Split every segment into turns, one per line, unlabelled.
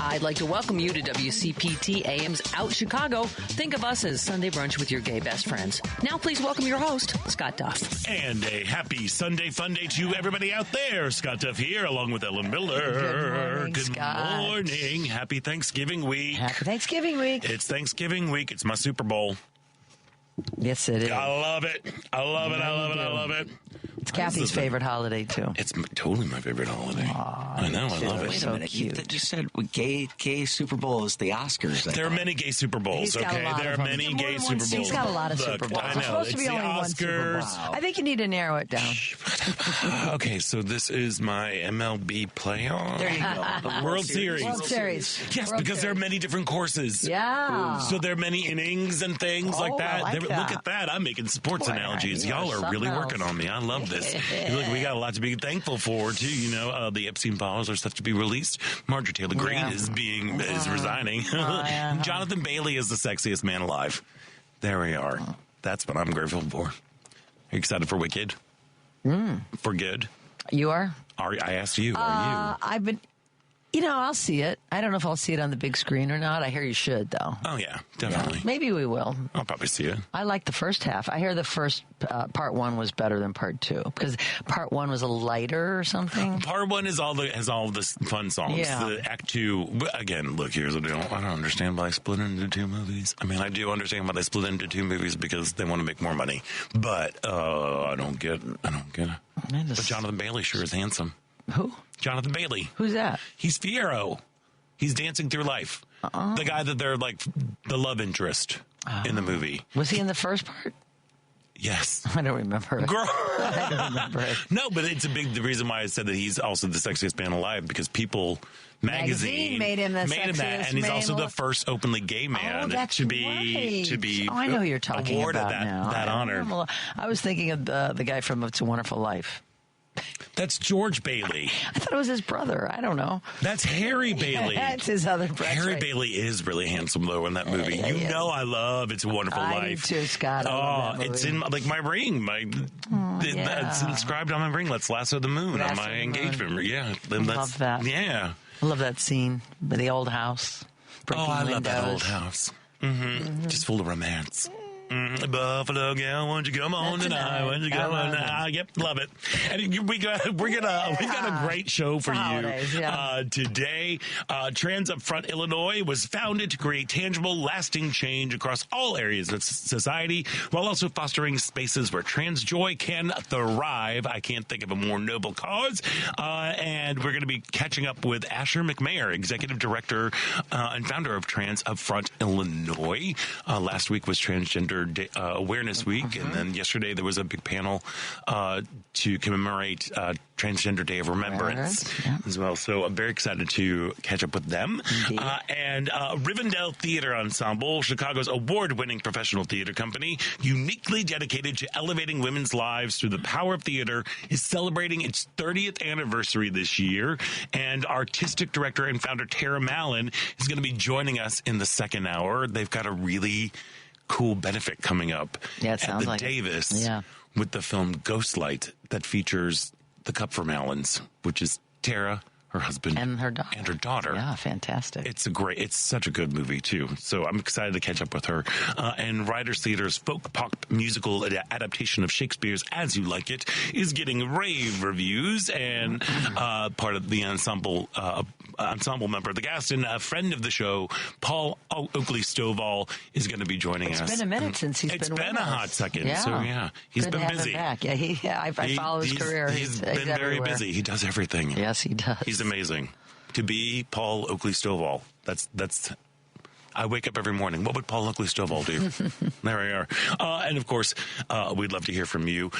I'd like to welcome you to WCPT AM's Out Chicago. Think of us as Sunday brunch with your gay best friends. Now please welcome your host, Scott Duff.
And a happy Sunday fun day to everybody out there. Scott Duff here, along with Ellen Miller.
Good morning,
Good
Scott.
morning. Happy Thanksgiving week.
Happy Thanksgiving week.
It's Thanksgiving week. It's my Super Bowl.
Yes, it is.
I love it. I love it. I love it. I love it.
It's Kathy's favorite holiday, too.
It's totally my favorite holiday. I know. I love it.
Wait a minute. You just said gay Super Bowl is the Oscars.
There are many gay Super Bowls,
He's got a
okay?
lot
There
of
are
them.
many gay Super Bowls.
He's got a lot of Super Bowls.
I
It's
know.
supposed to be
It's the
only one Super Bowl.
Oscars.
I think you need to narrow it down.
Okay, so this is my MLB playoff.
There you go. The
World Series.
World Series.
Yes,
World
because there are
Series.
many different courses.
Yeah.
So there are many innings and things
Oh,
like that.
I like
Look
that.
at that. I'm making sports
Boy,
analogies.
you are
Y'all are really
something
working
else.
on me. I love this. Look, we got a lot to be thankful for, too. You know, the Epstein files are set to be released. Marjorie Taylor Greene
Yeah.
is resigning.
yeah.
Jonathan Bailey is the sexiest man alive. There we are. That's what I'm grateful for. Are you excited for Wicked? For good?
You are?
I asked you. Are you?
I've been... I'll see it. I don't know if I'll see it on the big screen or not. I hear you should, though.
Oh, yeah, definitely.
Maybe we will.
I'll probably see it.
I like the first half. I hear the first part one was better than part two because part one was a lighter or something.
Part one has all the fun songs.
Yeah.
The act two, again, look, here's the deal. I don't understand why they split it into two movies. I mean, I do understand why they split it into two movies because they want to make more money. But I don't get it. But Jonathan Bailey sure is handsome.
Who?
Jonathan Bailey.
Who's that?
He's Fiyero. He's dancing through life. The guy that they're like the love interest in the movie.
Was he in the first part?
Yes.
I don't remember it.
Girl.
I don't remember it.
No, but it's the reason why I said that he's also the sexiest man alive because People magazine
made him the
that,
sexiest
and he's
man
also the
alive.
first openly gay man
that's
to be
right. I know who you're talking
awarded
about
that
now.
that honor.
I was thinking of the guy from It's a Wonderful Life.
That's George Bailey.
I thought it was his brother. I don't know.
That's Harry Bailey.
That's his other brother.
Harry Bailey is really handsome though in that movie. You know I love It's a Wonderful
I
Life.
do too, Scott. I love that movie.
It's in like my ring. It's inscribed on my ring. Let's lasso the moon on my engagement ring. Yeah,
love that.
Yeah.
I love that scene with the old house.
I love that
windows.
old house. Just full of romance. Buffalo gal, won't you come on tonight? Won't you come on now? Yep, love it. And we got a great show for you
holidays, yeah.
today. Trans Up Front Illinois was founded to create tangible, lasting change across all areas of society, while also fostering spaces where trans joy can thrive. I can't think of a more noble cause. And we're going to be catching up with Asher McMayer, Executive Director and founder of Trans Up Front Illinois. Last week was Transgender Awareness Week, and then yesterday there was a big panel to commemorate Transgender Day of Remembrance as well. So I'm very excited to catch up with them. And Rivendell Theater Ensemble, Chicago's award-winning professional theater company, uniquely dedicated to elevating women's lives through the power of theater, is celebrating its 30th anniversary this year. And artistic director and founder Tara Mallon is going to be joining us in the second hour. They've got a really cool benefit coming up
at
the
like
Davis with the film Ghostlight that features the Kupfer Mallons, which is Tara, her husband,
and her daughter. Yeah, fantastic.
It's such a good movie too. So I'm excited to catch up with her. And Riders Theater's folk pop musical adaptation of Shakespeare's As You Like It is getting rave reviews, and part of the ensemble member of the cast and a friend of the show, Paul Oakley Stovall, is going to be joining us.
It's been a minute since he's been with us.
It's been a hot second. Yeah. So he's
Good
been
to have
busy.
him back. Yeah, I follow his career.
He's been very
everywhere.
busy. He does everything.
Yes, he does.
He's amazing. To be Paul Oakley Stovall, that's. I wake up every morning. What would Paul Oakley Stovall do? There we are. And of course, we'd love to hear from you.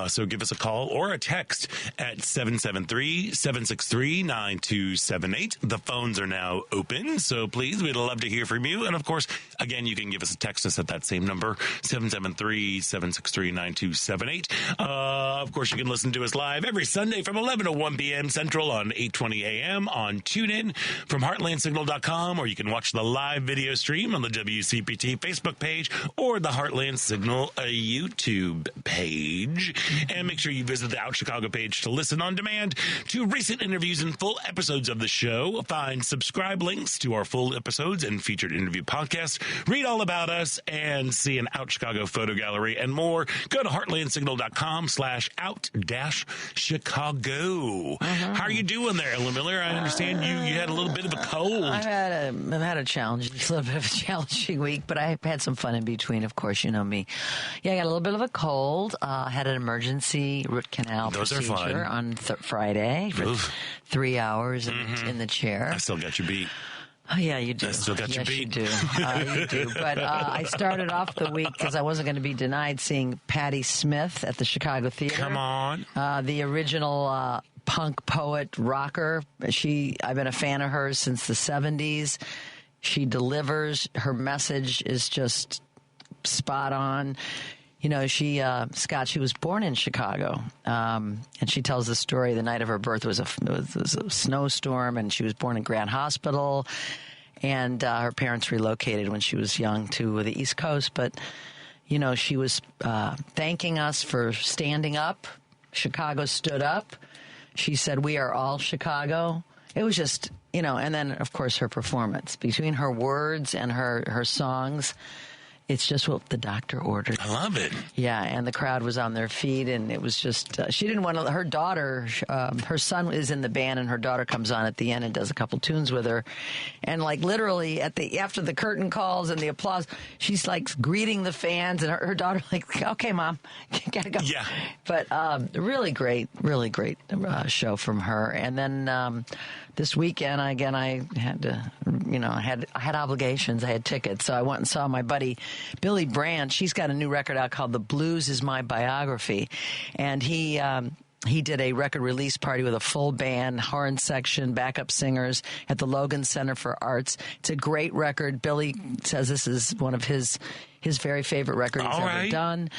So give us a call or a text at 773-763-9278. The phones are now open, so please, we'd love to hear from you. And of course, again, you can give us a text us at that same number, 773-763-9278. Of course, you can listen to us live every Sunday from 11 to 1 p.m. Central on 8:20 a.m. on TuneIn from heartlandsignal.com, or you can watch the live video video stream on the WCPT Facebook page or the Heartland Signal YouTube page. And make sure you visit the Out Chicago page to listen on demand to recent interviews and full episodes of the show. Find subscribe links to our full episodes and featured interview podcasts. Read all about us and see an Out Chicago photo gallery and more. Go to heartlandsignal.com/out-chicago. How are you doing there, Ellen Miller? I understand you had a little bit of a cold.
I've had a little bit of a challenging week, but I've had some fun in between. Of course, you know me. Yeah, I got a little bit of a cold. Had an emergency root canal procedure on Friday for 3 hours in the chair.
I still got you beat.
Oh, yeah, you do.
I still got you beat.
You do. You do. But I started off the week because I wasn't going to be denied seeing Patti Smith at the Chicago Theater.
Come on.
The original punk poet rocker. I've been a fan of hers since the 70s. She delivers. Her message is just spot on. You know, Scott, she was born in Chicago, and she tells the story. The night of her birth was a snowstorm, and she was born in Grant Hospital, and her parents relocated when she was young to the East Coast. But, you know, she was thanking us for standing up. Chicago stood up. She said, "We are all Chicago." It was just, you know, and then, of course, her performance. Between her words and her songs, it's just what the doctor ordered.
I love it.
Yeah, and the crowd was on their feet, and it was just, she didn't want to, her daughter, her son is in the band, and her daughter comes on at the end and does a couple tunes with her. And like literally after the curtain calls and the applause, she's like greeting the fans, and her daughter like, "Okay, Mom, gotta go." Yeah. But really great show from her. And then this weekend, again, I had to, you know, I had obligations. I had tickets. So I went and saw my buddy, Billy Brandt. She's got a new record out called The Blues Is My Biography. And he did a record release party with a full band, horn section, backup singers at the Logan Center for Arts. It's a great record. Billy says this is one of his very favorite record he's ever done.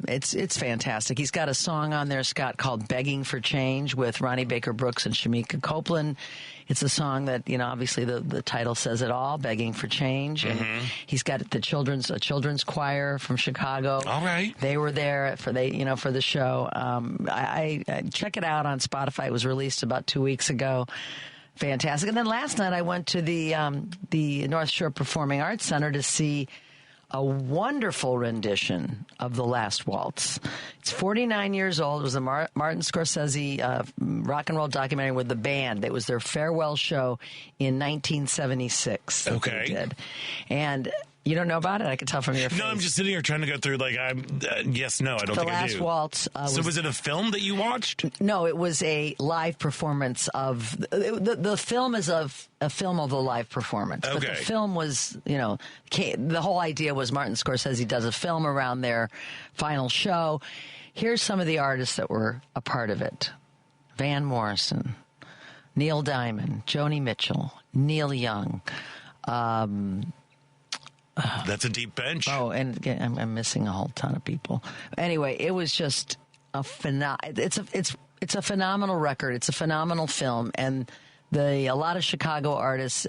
It's fantastic. He's got a song on there, Scott, called Begging for Change with Ronnie Baker Brooks and Shamika Copeland. It's a song that, you know, obviously the title says it all, Begging for Change. And he's got a children's choir from Chicago. All right. They were there for the show. I check it out on Spotify. It was released about 2 weeks ago. Fantastic. And then last night I went to the North Shore Performing Arts Center to see a wonderful rendition of The Last Waltz. It's 49 years old. It was a Martin Scorsese rock and roll documentary with the band. It was their farewell show in 1976. Okay. They did. And you don't know about it? I can tell from your face.
No, I'm just sitting here trying to go through, like, yes, no, I don't think I do.
The Last Waltz.
So was it a film that you watched?
No, it was a live performance of... The film is a film of the live performance. Okay. But the film was, you know... The whole idea was Martin Scorsese does a film around their final show. Here's some of the artists that were a part of it. Van Morrison, Neil Diamond, Joni Mitchell, Neil Young...
That's a deep bench.
Oh, and again, I'm missing a whole ton of people. Anyway, it was just a it's a phenomenal record. It's a phenomenal film, and a lot of Chicago artists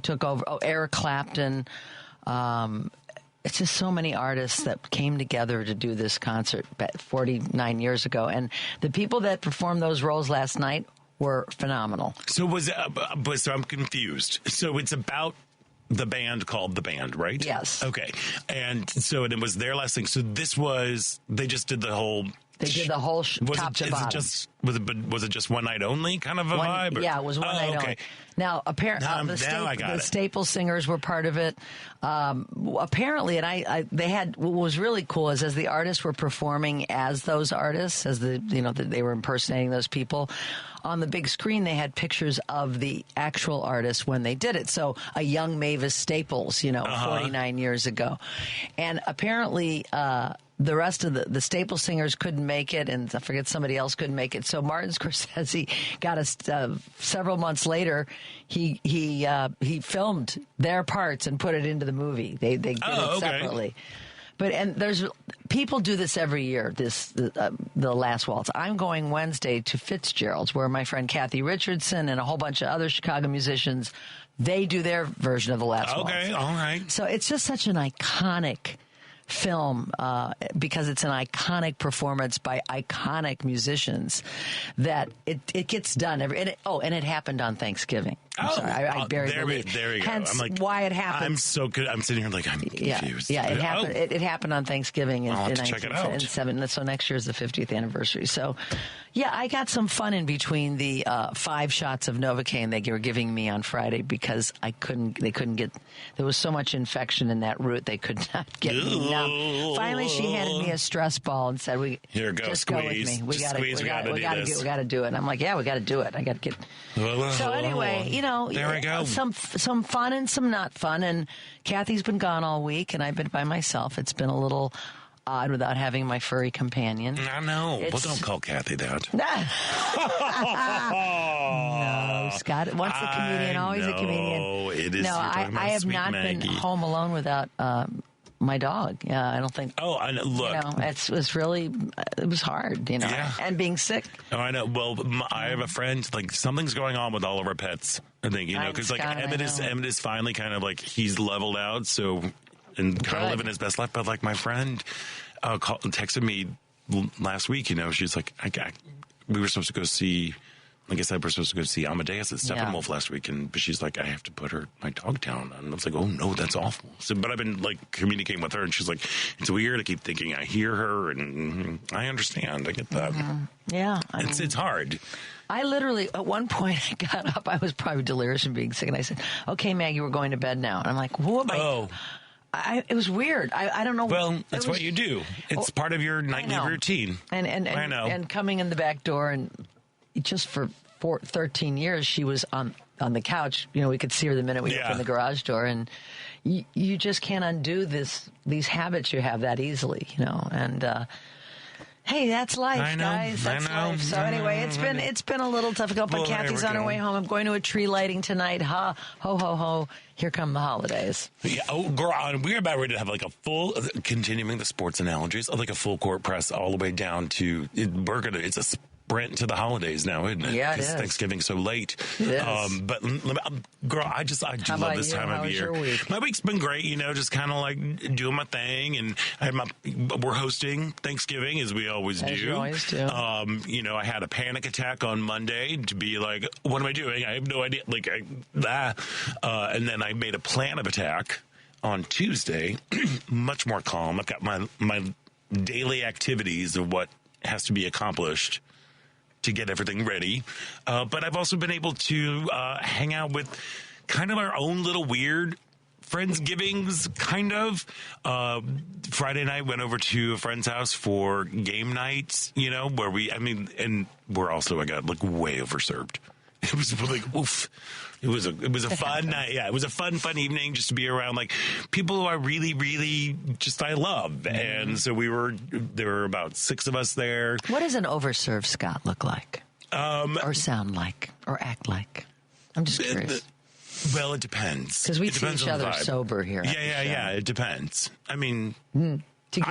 took over. Oh, Eric Clapton. It's just so many artists that came together to do this concert 49 years ago, and the people that performed those roles last night were phenomenal.
So so I'm confused. So it's about the band called The Band, right?
Yes.
Okay. And so it was their last thing. So they just did the whole...
They did the whole top to bottom.
Was it just one night only kind of a vibe? Or?
Yeah, it was one night only. Now, apparently, the Staple Singers were part of it. Apparently, and they had, what was really cool is as the artists were performing as those artists, they were impersonating those people, on the big screen, they had pictures of the actual artists when they did it. So a young Mavis Staples, 49 years ago. And apparently, the rest of the Staple Singers couldn't make it, and I forget somebody else couldn't make it. So Martin Scorsese got us several months later. He filmed their parts and put it into the movie. They did it separately. and there's people do this every year. The Last Waltz. I'm going Wednesday to Fitzgerald's, where my friend Kathy Richardson and a whole bunch of other Chicago musicians, they do their version of the Last Waltz.
Okay, all right.
So it's just such an iconic film because it's an iconic performance by iconic musicians that it gets done and it happened on Thanksgiving. I'm sorry, I buried the lead.
There you go.
Hence
I'm like,
why it happened.
I'm so good. I'm sitting here like I'm confused.
Yeah, it happened. It happened on Thanksgiving
I'll have to check it out.
1907. So next year is the 50th anniversary. So, yeah, I got some fun in between the 5 shots of Novocaine they were giving me on Friday because they couldn't get. There was so much infection in that root they could not get me numb. Finally, she handed me a stress ball and said,
Here, go,
just
squeeze.
Go with me. We got to do it. And I'm like, yeah, we got to do it. I got to get. So anyway,
there we go.
Some fun and some not fun. And Kathy's been gone all week, and I've been by myself. It's been a little odd without having my furry companion.
I know. Well, don't call Kathy that.
No, Scott. Once a comedian, always a comedian.
No, it is.
No, I have not been home alone without my dog. Yeah, I don't think.
Oh, I know. Look,
it was hard,
Yeah.
and being sick.
Oh, I know. Well, I have a friend, like, something's going on with all of our pets, I think, because, like, Emmett is finally kind of, like, he's leveled out, so, and kind of living his best life, but, like, my friend texted me last week, she's like, we were supposed to go see, like I said, we're supposed to go see Amadeus at Steppenwolf last week, but she's like, I have to put my dog down. And I was like, oh, no, that's awful. So, but I've been, like, communicating with her, and she's like, it's weird. I keep thinking I hear her, and I understand. I get that.
Mm-hmm. Yeah.
It's hard.
I literally, at one point, I got up. I was probably delirious from being sick, and I said, okay, Maggie, we're going to bed now. And I'm like, who am I?
Oh.
It was weird. I don't know.
Well, that's what you do. It's part of your nightly routine.
And I know. And coming in the back door, and just for 13 years, she was on the couch. We could see her the minute we opened the garage door, and you just can't undo these habits you have that easily, And hey, that's life, guys. That's life. So anyway, it's been a little difficult, but Kathy's on her way home. I'm going to a tree lighting tonight. Ha, ho, ho, ho. Here come the holidays.
Yeah, girl, we're about ready to have like a full, continuing the sports analogies, like a full court press all the way down to, it's a sprint to the holidays now, isn't it?
Yeah, it is.
Because Thanksgiving's so late.
It is.
But girl, I do love this time of year.
Your week?
My week's been great, just kind of like doing my thing, and we're hosting Thanksgiving as we always do.
As you always do.
I had a panic attack on Monday to be like, what am I doing? I have no idea. And then I made a plan of attack on Tuesday, much more calm. I've got my daily activities of what has to be accomplished to get everything ready. But I've also been able to hang out with kind of our own little weird Friendsgivings, kind of. Friday night went over to a friend's house for game nights, where and we're also, I got like way overserved. It was like, oof. It was a fun night. Yeah, it was a fun evening just to be around like people who I really, really I love. Mm-hmm. And so there were about 6 of us there.
What does an overserved Scott look like? Or sound like? Or act like? I'm just curious.
Well, it depends.
Because we see each other sober here.
Yeah. It depends. I mean...
Do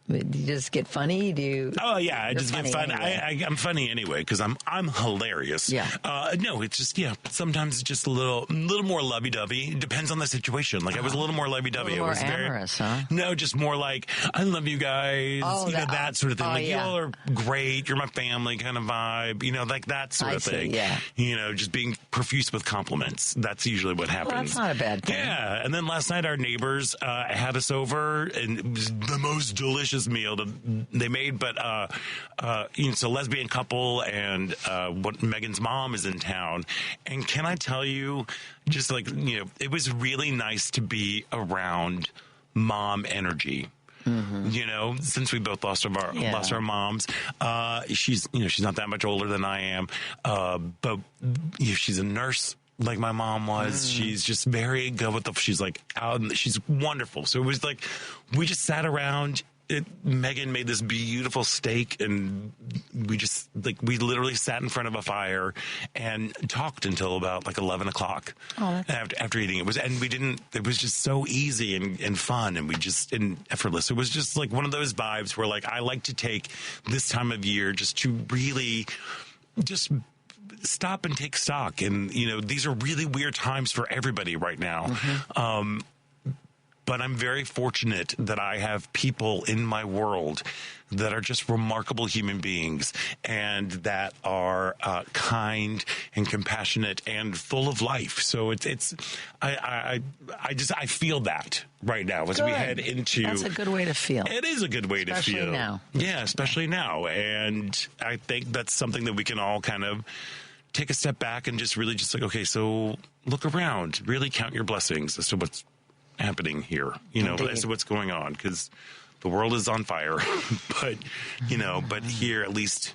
you just get funny?
Oh yeah, I just get funny.
Anyway.
I'm funny anyway because I'm hilarious.
Yeah.
No, it's just sometimes it's just a little more lovey-dovey. It depends on the situation. Like I was a little more lovey-dovey.
More amorous, huh?
No, just more like I love you guys. That sort of thing. You all are great. You're my family kind of vibe. Like that sort of thing.
Yeah.
Just being profuse with compliments. That's usually what happens.
Well, that's not a bad thing.
Yeah. And then last night our neighbors had us over, and it was the most delicious meal they made, but it's a lesbian couple, and Megan's mom is in town, and can I tell you, just like it was really nice to be around mom energy. Mm-hmm. Since we both lost our moms, she's not that much older than I am, but she's a nurse. Like my mom was. She's just very good with she's like out, she's wonderful. So it was like, we just sat around Megan made this beautiful steak, and we literally sat in front of a fire and talked until about like 11 o'clock after eating. It was just so easy and fun, and effortless. It was just like one of those vibes where like I like to take this time of year just to really just stop and take stock. And, these are really weird times for everybody right now. Mm-hmm. But I'm very fortunate that I have people in my world that are just remarkable human beings and that are kind and compassionate and full of life. So I feel that right now as we head into.
That's a good way to feel.
It is a good way to feel.
Especially now.
Yeah, especially now. And I think that's something that we can all kind of take a step back and just really just like, okay, so look around, really count your blessings as to what's happening here, as to what's going on, because the world is on fire, but here, at least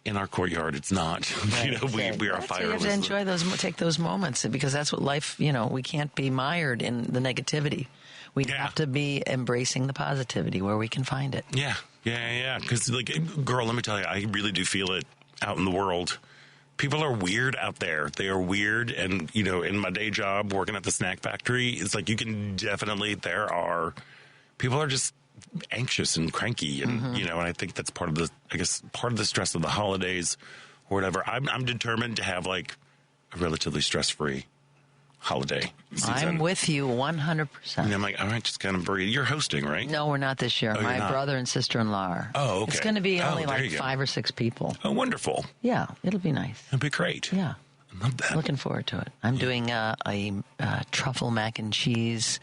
in our courtyard, it's not. Right, we are fireless.
You have to enjoy take those moments, because that's what life. We can't be mired in the negativity. We have to be embracing the positivity where we can find it.
Yeah. Because, girl, let me tell you, I really do feel it out in the world. People are weird out there. They are weird. And, in my day job working at the snack factory, it's like people are just anxious and cranky. And, and I think that's part of the stress of the holidays or whatever. I'm determined to have like a relatively stress-free holiday season.
I'm with you 100%.
And I'm like, all right, just kind of breathe. You're hosting, right?
No, we're not this year. My brother and sister-in-law are.
Oh, okay.
It's going to be only like 5 or 6 people.
Oh, wonderful.
Yeah, it'll be nice.
It'll be great.
Yeah.
I love that.
Looking forward to it. I'm doing a truffle mac and cheese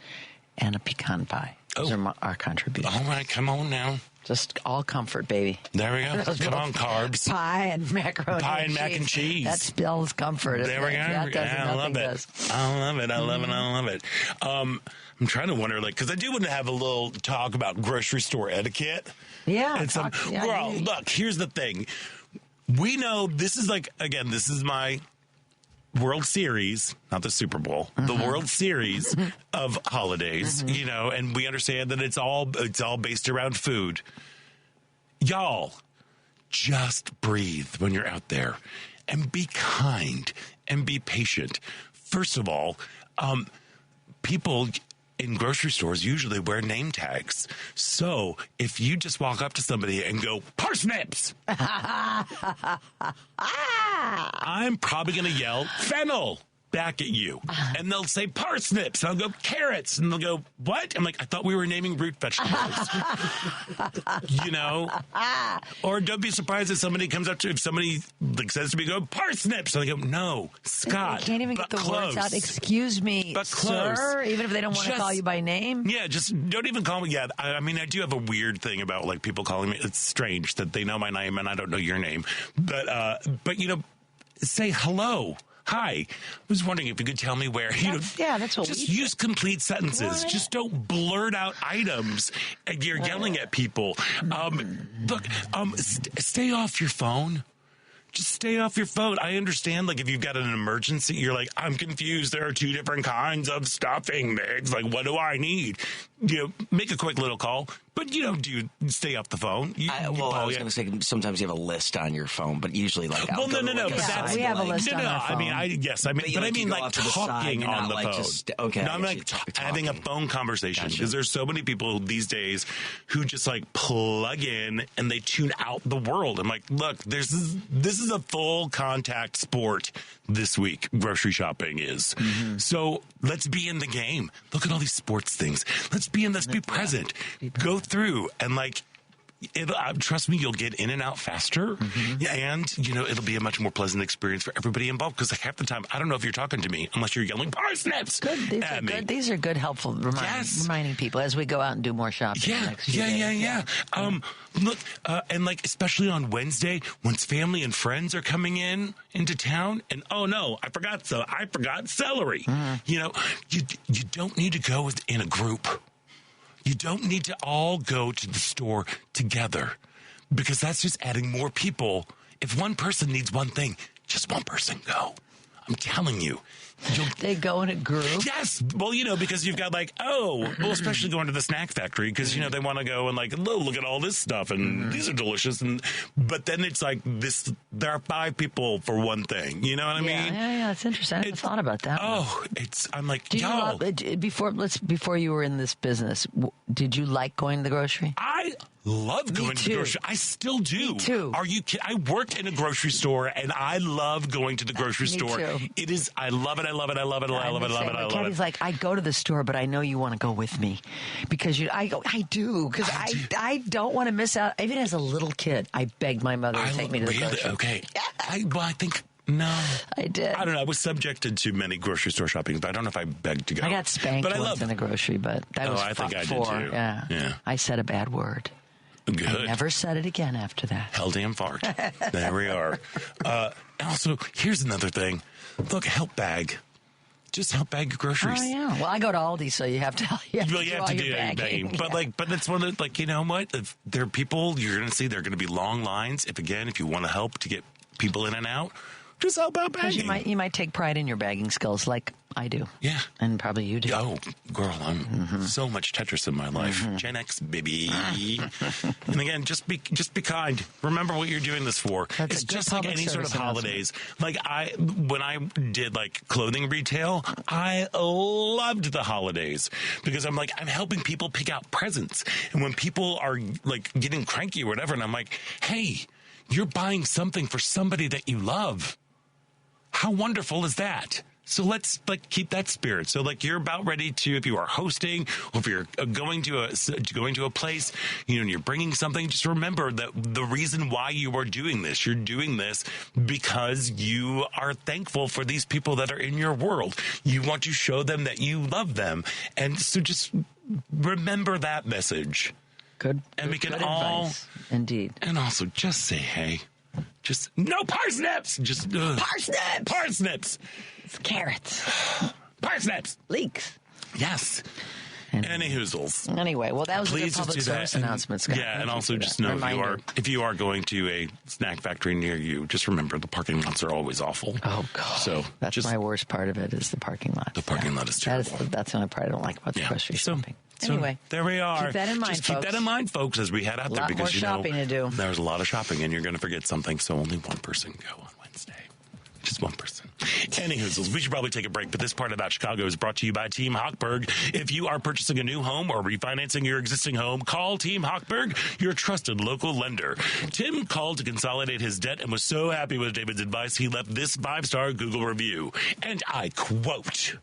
and a pecan pie. Those are our contributions.
All right, come on now.
Just all comfort, baby.
There we go. Come on, carbs.
Pie and macaroni.
Pie and mac and cheese.
That spells comfort.
There we go. I love it. I love it. I'm trying to wonder, because I do want to have a little talk about grocery store etiquette.
Yeah.
Look, here's the thing. We know this is this is my World Series, not the Super Bowl, the World Series of holidays, and we understand that it's all based around food. Y'all, just breathe when you're out there and be kind and be patient. First of all, people in grocery stores usually wear name tags. So if you just walk up to somebody and go, parsnips, I'm probably going to yell fennel back at you. And they'll say parsnips. And I'll go carrots. And they'll go, what? I'm like, I thought we were naming root vegetables. Or don't be surprised if somebody comes up to, if somebody says to me, go parsnips. And I go, no, Scott.
You can't even get the words out. Excuse me,
but close.
Sir, even if they don't want to call you by name.
Yeah, just don't even call me. Yeah, I mean, I do have a weird thing about people calling me. It's strange that they know my name and I don't know your name. But say hello. Hi, I was wondering if you could tell me where.
That's what
just use complete sentences. Just don't blurt out items and you're yelling at people. Look, stay off your phone. Just stay off your phone. I understand, if you've got an emergency, you're like, I'm confused. There are 2 different kinds of stuffing. It's like, what do I need? Make a quick little call. But, stay off the phone.
I was going to say, sometimes you have a list on your phone, but usually,
no. But that's,
we have a list on our phone.
I mean, talking on the phone.
Okay.
No, I'm having a phone conversation. Because there's so many people these days who just, plug in and they tune out the world. I'm like, look, this is a full contact sport this week. Grocery shopping is. Mm-hmm. So let's be in the game. Look at all these sports things. Let's be present. Go through and trust me, you'll get in and out faster, and it'll be a much more pleasant experience for everybody involved. Because half the time, I don't know if you're talking to me unless you're yelling parsnips.
Good. These are good, helpful reminding people as we go out and do more shopping.
Yeah. Look, and especially on Wednesday, once family and friends are coming into town, and oh no, I forgot celery. You don't need to go in a group. You don't need to all go to the store together because that's just adding more people. If one person needs one thing, just one person go. I'm telling you.
They go in a group?
Yes. Well, because you've got especially going to the snack factory because, they want to go and look at all this stuff and these are delicious. But then it's like this, there are 5 people for one thing. You know what I mean?
Yeah. It's interesting. I never thought about that.
I'm like,
before you were in this business, did you like going to the grocery?
I love going to the grocery. I still do.
Me too.
Are you kidding? I work in a grocery store and I love going to the grocery store.
Too.
It is, I love it. I love it. I love it. I love it. I love it. I love it.
Kathy's like, I go to the store, but I know you want to go with me because I do because I don't want to miss out. Even as a little kid, I begged my mother to take me to the grocery.
Okay.
Yeah.
I think. No.
I did.
I don't know. I was subjected to many grocery store shopping, but I don't know if I begged to go.
I got spanked once in the grocery, but that was
I think I did too.
Yeah. I said a bad word.
Good.
I never said it again after that.
Hell damn fart. There we are. Also, here's another thing. Look, help bag. Just help bag your groceries.
Oh, yeah. Well, I go to Aldi, so you have to do
bagging.
Yeah.
But it's one of the, you know what? If there are people, you're going to see there are going to be long lines. If you want to help to get people in and out, just help out bagging.
You might take pride in your bagging skills like I do.
Yeah.
And probably you do.
Oh, girl, I'm so much Tetris in my life. Gen X, baby. And again, just be kind. Remember what you're doing this for.
That's
it's just like any sort of holidays. When I did clothing retail, I loved the holidays because I'm helping people pick out presents. And when people are getting cranky or whatever, and I'm like, hey, you're buying something for somebody that you love. How wonderful is that? So let's keep that spirit. So you're about ready to, if you are hosting or if you're going to a place, and you're bringing something, just remember that the reason why you are doing this, you're doing this because you are thankful for these people that are in your world. You want to show them that you love them. And so just remember that message.
Good.
And we can
advice. Indeed.
And also just say, hey, just no parsnips. Just parsnips.
It's carrots.
Parsnips.
Leeks.
Yes. Any hoozles.
Anyway, well, that was a good public service announcement, Scott.
Yeah, and also just know if you are going to a snack factory near you, just remember the parking lots are always awful.
Oh, God.
So
that's my worst part of it is the parking lot.
The parking lot is terrible.
That's the only part I don't like about the grocery shopping.
Anyway, there we are.
Keep that in mind,
just keep that in mind, folks, as we head out there because
shopping to do.
There's a lot of shopping and you're going to forget something. So only one person go on Wednesday. Just one person. Anywho, we should probably take a break, but this part about Chicago is brought to you by Team Hochberg. If you are purchasing a new home or refinancing your existing home, call Team Hochberg, your trusted local lender. Tim called to consolidate his debt and was so happy with David's advice, he left this 5-star Google review. And I quote,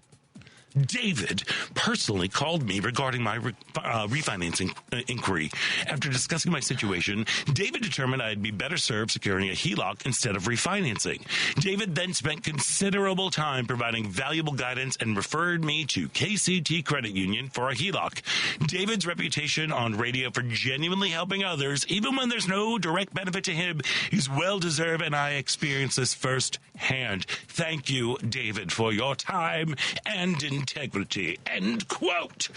David personally called me regarding my refinancing inquiry. After discussing my situation, David determined I'd be better served securing a HELOC instead of refinancing. David then spent considerable time providing valuable guidance and referred me to KCT Credit Union for a HELOC. David's reputation on radio for genuinely helping others, even when there's no direct benefit to him, is well-deserved, and I experienced this firsthand. Thank you, David, for your time and integrity. End quote.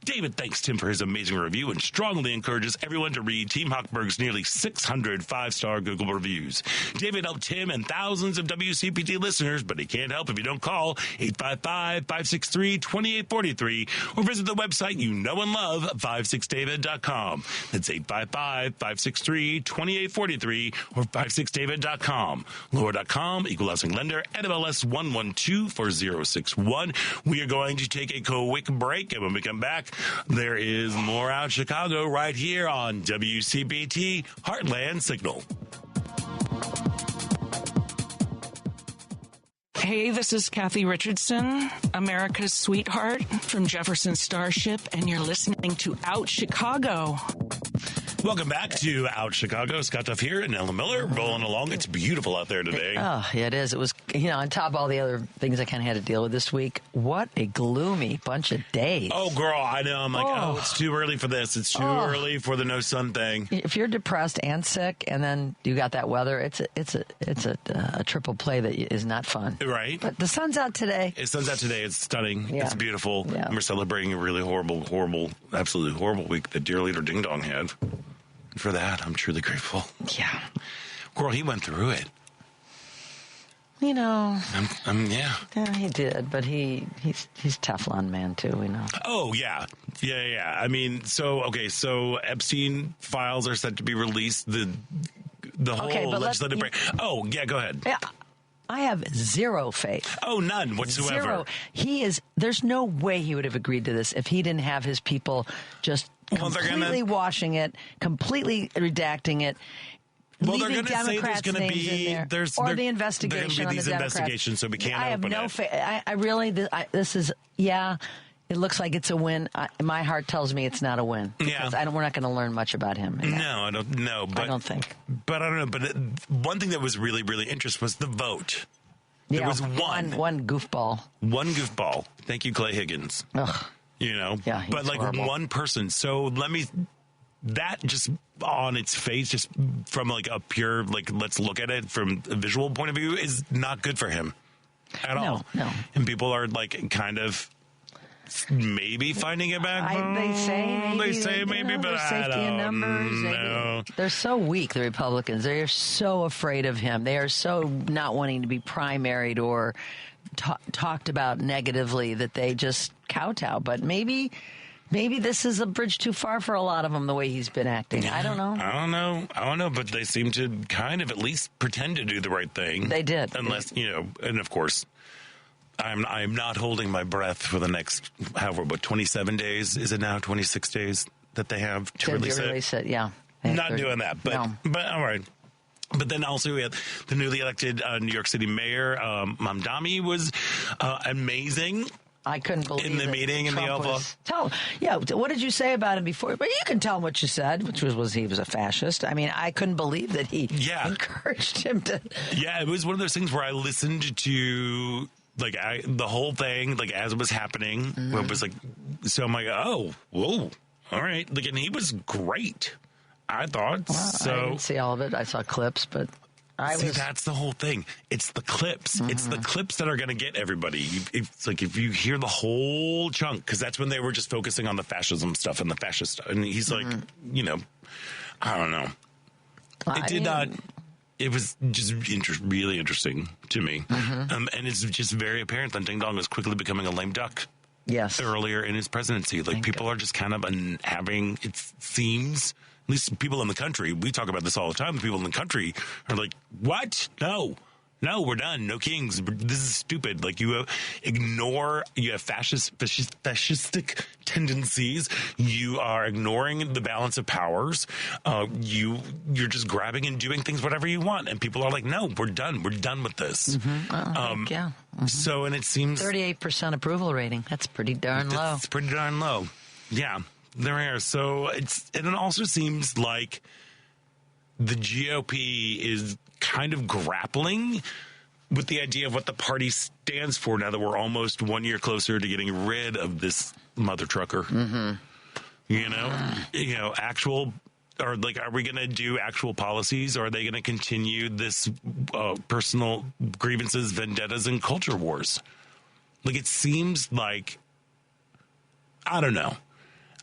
David thanks Tim for his amazing review and strongly encourages everyone to read Team Hochberg's nearly 600 5-star Google reviews. David helped Tim and thousands of WCPT listeners, but he can't help if you don't call 855-563-2843 or visit the website you know and love, 56david.com. That's 855-563-2843 or 56david.com. Lower.com, equal housing lender, NMLS 1124061. We are going to take a quick break, and when we come back, there is more Out Chicago right here on WCPT Heartland Signal.
Hey, this is Kathy Richardson, America's sweetheart from Jefferson Starship, and you're listening to Out Chicago.
Welcome back to Out Chicago. Scott Duff here and Ella Miller rolling along. It's beautiful out there today.
Oh, yeah, it is. It was, on top of all the other things I kind of had to deal with this week, what a gloomy bunch of days.
Oh, girl, I know. I'm like, it's too early for this. It's too early for the no sun thing.
If you're depressed and sick and then you got that weather, it's a triple play that is not fun.
Right.
But the sun's out today.
The sun's out today. It's stunning.
Yeah.
It's beautiful.
Yeah.
And we're celebrating a really horrible, absolutely horrible week that Dear Leader Ding Dong had. For that, I'm truly grateful.
Yeah.
Girl, he went through it.
Yeah, he did, but he's Teflon man too. We know.
Oh yeah. I mean, so Epstein files are set to be released. The whole legislative break. Oh yeah, go ahead.
Yeah. I have zero faith.
Oh, none whatsoever.
Zero. There's no way he would have agreed to this if he didn't have his people just completely washing it, completely redacting it.
Well, they're going to say there's going to be
the investigation on the Democrats.
So we can't.
I have no faith. I really. This is It looks like it's a win. My heart tells me it's not a win.
Yeah,
we're not going to learn much about him.
No, I don't know.
I don't think.
But I don't know. But one thing that was really, really interesting was the vote. There was one
goofball.
One goofball. Thank you, Clay Higgins.
Ugh.
But like horrible. One person. So that just on its face, just from like a pure, like, let's look at it from a visual point of view, is not good for him at all.
No.
And people are like kind of maybe finding it back.
They say maybe,
but I don't know.
They're so weak, the Republicans. They are so afraid of him. They are so not wanting to be primaried or talked about negatively that they just kowtow. But maybe this is a bridge too far for a lot of them, the way he's been acting. I don't know.
I don't know, but they seem to kind of at least pretend to do the right thing.
They did.
Unless, and of course, I'm not holding my breath for the next, 27 days? Is it now 26 days that they have to release it?
Yeah.
Not doing that, but all right. But then also we had the newly elected New York City mayor, Mamdani, was amazing.
I couldn't believe
in the meeting in the Oval.
What did you say about him before? But you can tell him what you said, which was he was a fascist. I mean, I couldn't believe that he encouraged him to.
Yeah, it was one of those things where I listened to the whole thing, like as it was happening. Where it was like, so I'm like, oh, whoa, all right. Like, and he was great, I thought.
Well,
so
I didn't see all of it. I saw clips, but.
That's the whole thing. It's the clips. It's the clips that are going to get everybody. It's like if you hear the whole chunk, because that's when they were just focusing on the fascism stuff and the fascist stuff. And he's like, I don't know. It did not. It was just really interesting to me. And it's just very apparent that Ding Dong is quickly becoming a lame duck.
Yes.
Earlier in his presidency. Like, people are just kind of having, it seems, at least people in the country, we talk about this all the time, the people in the country are like, what? No, we're done. No kings. This is stupid. Like, you have fascistic tendencies. You are ignoring the balance of powers. You're just grabbing and doing things whatever you want. And people are like, no, we're done. We're done with this. So, and it seems
38% approval rating. That's pretty darn low.
It's pretty darn low. Yeah, there are. So and it also seems like the GOP is kind of grappling with the idea of what the party stands for now that we're almost 1 year closer to getting rid of this mother trucker. Actual, or like, are we going to do actual policies, or are they going to continue this personal grievances, vendettas, and culture wars? Like, it seems like, I don't know.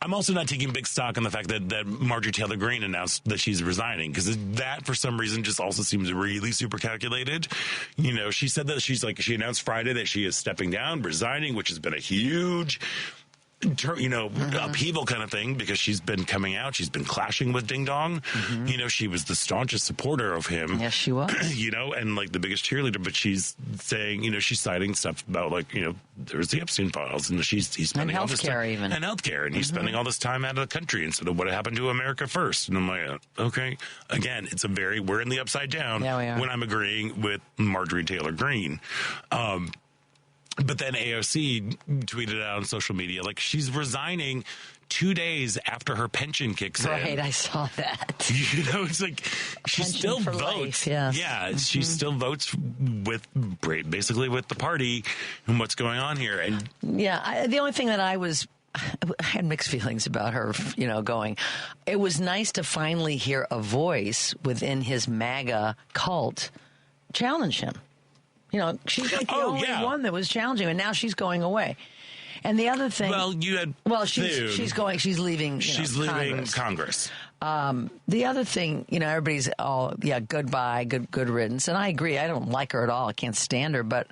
I'm also not taking big stock on the fact that Marjorie Taylor Greene announced that she's resigning, because that, for some reason, just also seems really super calculated. She said that she announced Friday that she is stepping down, resigning, which has been a huge, upheaval kind of thing, because she's been coming out. She's been clashing with Ding Dong. She was the staunchest supporter of him.
Yes, she was.
And like the biggest cheerleader, but she's saying, she's citing stuff about there's the Epstein files, and he's spending all this time. And healthcare, and he's spending all this time out of the country instead of what happened to America first. And I'm like, okay. Again, we're in the upside down when I'm agreeing with Marjorie Taylor Greene. But then AOC tweeted out on social media, like, she's resigning 2 days after her pension kicks in.
Right, I saw that.
It's like, she still votes.
Yes.
Yeah, she still votes basically with the party and what's going on here. And
the only thing that I had mixed feelings about her, going. It was nice to finally hear a voice within his MAGA cult challenge him. She's like the only one that was challenging, and now she's going away. And the other thing,
she's leaving.
She's leaving
Congress.
The other thing, everybody's all, goodbye, good riddance. And I agree. I don't like her at all. I can't stand her. But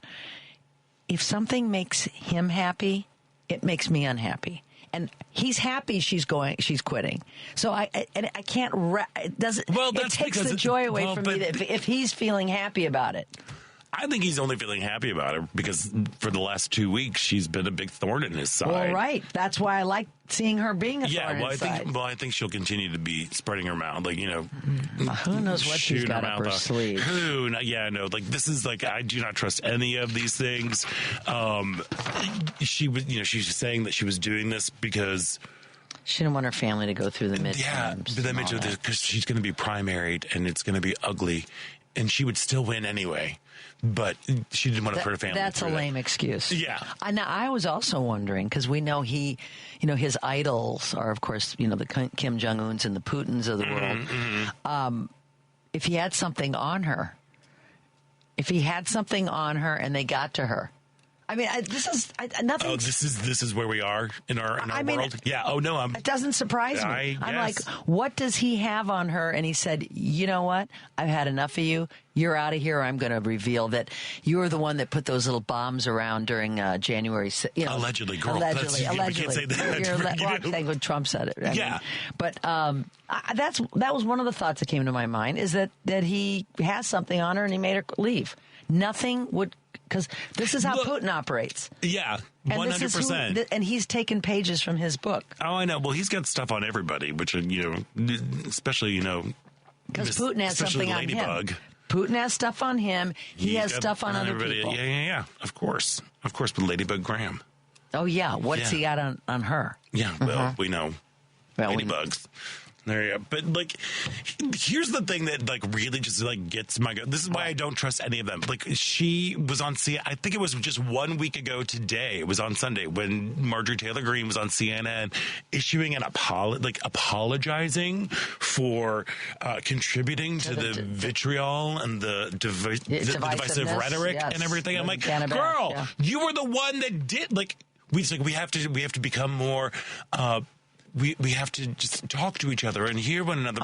if something makes him happy, it makes me unhappy. And he's happy she's quitting. So I can't, it doesn't,
Well,
it takes the joy away from me if he's feeling happy about it.
I think he's only feeling happy about it because for the last 2 weeks, she's been a big thorn in his side.
Well, right. That's why I like seeing her being a thorn in his side.
I think she'll continue to be spreading her mouth. Like,
who knows what she's got up her sleeve.
This is I do not trust any of these things. She was, she's saying that she was doing this because
she didn't want her family to go through the midterms.
Yeah, but then because she's going to be primaried and it's going to be ugly. And she would still win anyway, but she didn't want to hurt her family.
That's a lame excuse.
Yeah.
Now, I was also wondering, because we know his idols are, of course, the Kim Jong-uns and the Putins of the world. Mm-hmm. If he had something on her, and they got to her. I mean, this is nothing.
Oh, this is where we are in our world. Yeah. Oh no,
it doesn't surprise me. I'm like, what does he have on her? And he said, you know what? I've had enough of you. You're out of here. I'm going to reveal that you're the one that put those little bombs around during January.
Allegedly, girl.
Allegedly.
We can't say that.
I'm saying when Trump said it.
Yeah.
But that was one of the thoughts that came to my mind is that he has something on her and he made her leave. Nothing would. Because this is how Putin operates.
Yeah, 100%.
And he's taken pages from his book.
Oh, I know. Well, he's got stuff on everybody, which, especially,
because Putin has something on him. Putin has stuff on him. He has stuff on other people.
Yeah. Of course, with Ladybug Graham.
Oh, yeah. What's he got on her?
Yeah, well, we know. Ladybugs. There you go. But here's the thing that really just gets my. This is why I don't trust any of them. She was on CNN. I think it was just 1 week ago today. It was on Sunday when Marjorie Taylor Greene was on CNN, issuing an apologizing for contributing to the vitriol and the divisive rhetoric and everything. I'm like, girl, you were the one that did. We have to become more. We have to just talk to each other and hear one another.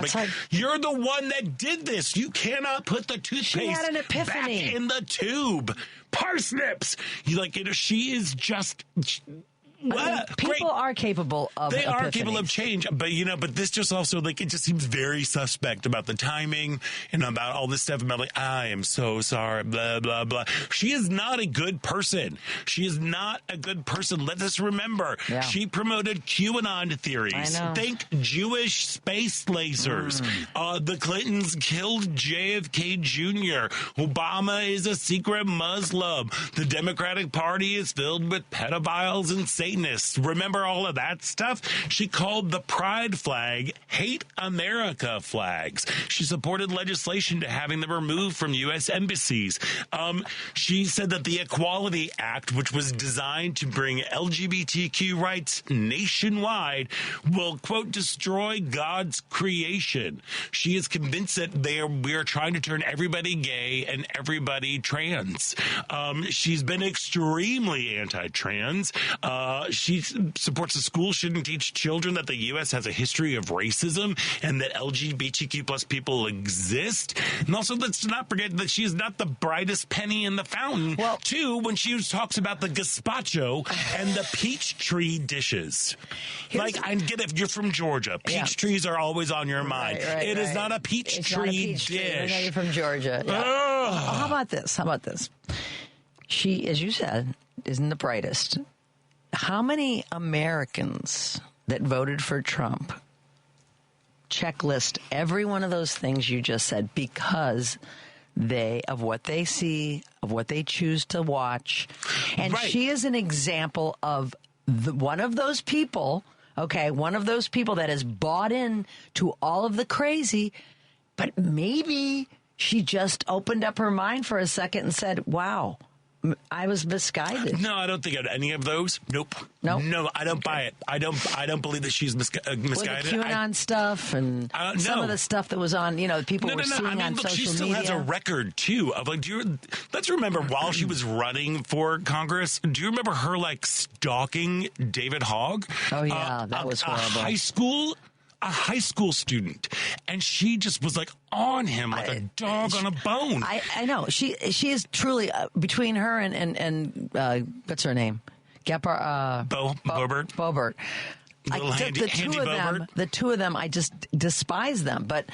You're the one that did this. You cannot put the toothpaste back in the tube. Parsnips. She is just.
People are capable of
They are capable of change, but this just also it just seems very suspect about the timing and about all this stuff about I am so sorry, blah blah blah. She is not a good person. Let us remember. Yeah. She promoted QAnon theories. Think Jewish space lasers. The Clintons killed JFK Jr. Obama is a secret Muslim. The Democratic Party is filled with pedophiles and Satanists. Remember all of that stuff? She called the pride flag Hate America flags. She supported legislation to having them removed from U.S. embassies. She said that the Equality Act, which was designed to bring LGBTQ rights nationwide, will, quote, destroy God's creation. She is convinced that we are trying to turn everybody gay and everybody trans. She's been extremely anti-trans. She supports the school shouldn't teach children that the U.S. has a history of racism and that LGBTQ plus people exist. And also, let's not forget that she is not the brightest penny in the fountain, when she talks about the gazpacho and the peach tree dishes. I get it if you're from Georgia. Peach trees are always on your mind. It is not a peach tree dish.
I know you're from Georgia. Yeah. How about this? She, as you said, isn't the brightest. How many Americans that voted for Trump checklist every one of those things you just said because of what they see, of what they choose to watch? And she is an example of one of those people that has bought in to all of the crazy, but maybe she just opened up her mind for a second and said, wow, I was misguided.
No, I don't think of any of those. Nope. No, I don't buy it. I don't believe that she's misguided.
With the QAnon stuff and some of the stuff that was on, people were seeing on social media.
She still has a record, too, of let's remember, while she was running for Congress, do you remember her, stalking David Hogg?
Oh, yeah, that was horrible.
A a high school student, and she just was like on him like a dog on a bone.
I know. She is truly, between her and what's her name?
Boebert.
Boebert. The two of them, I just despise them. But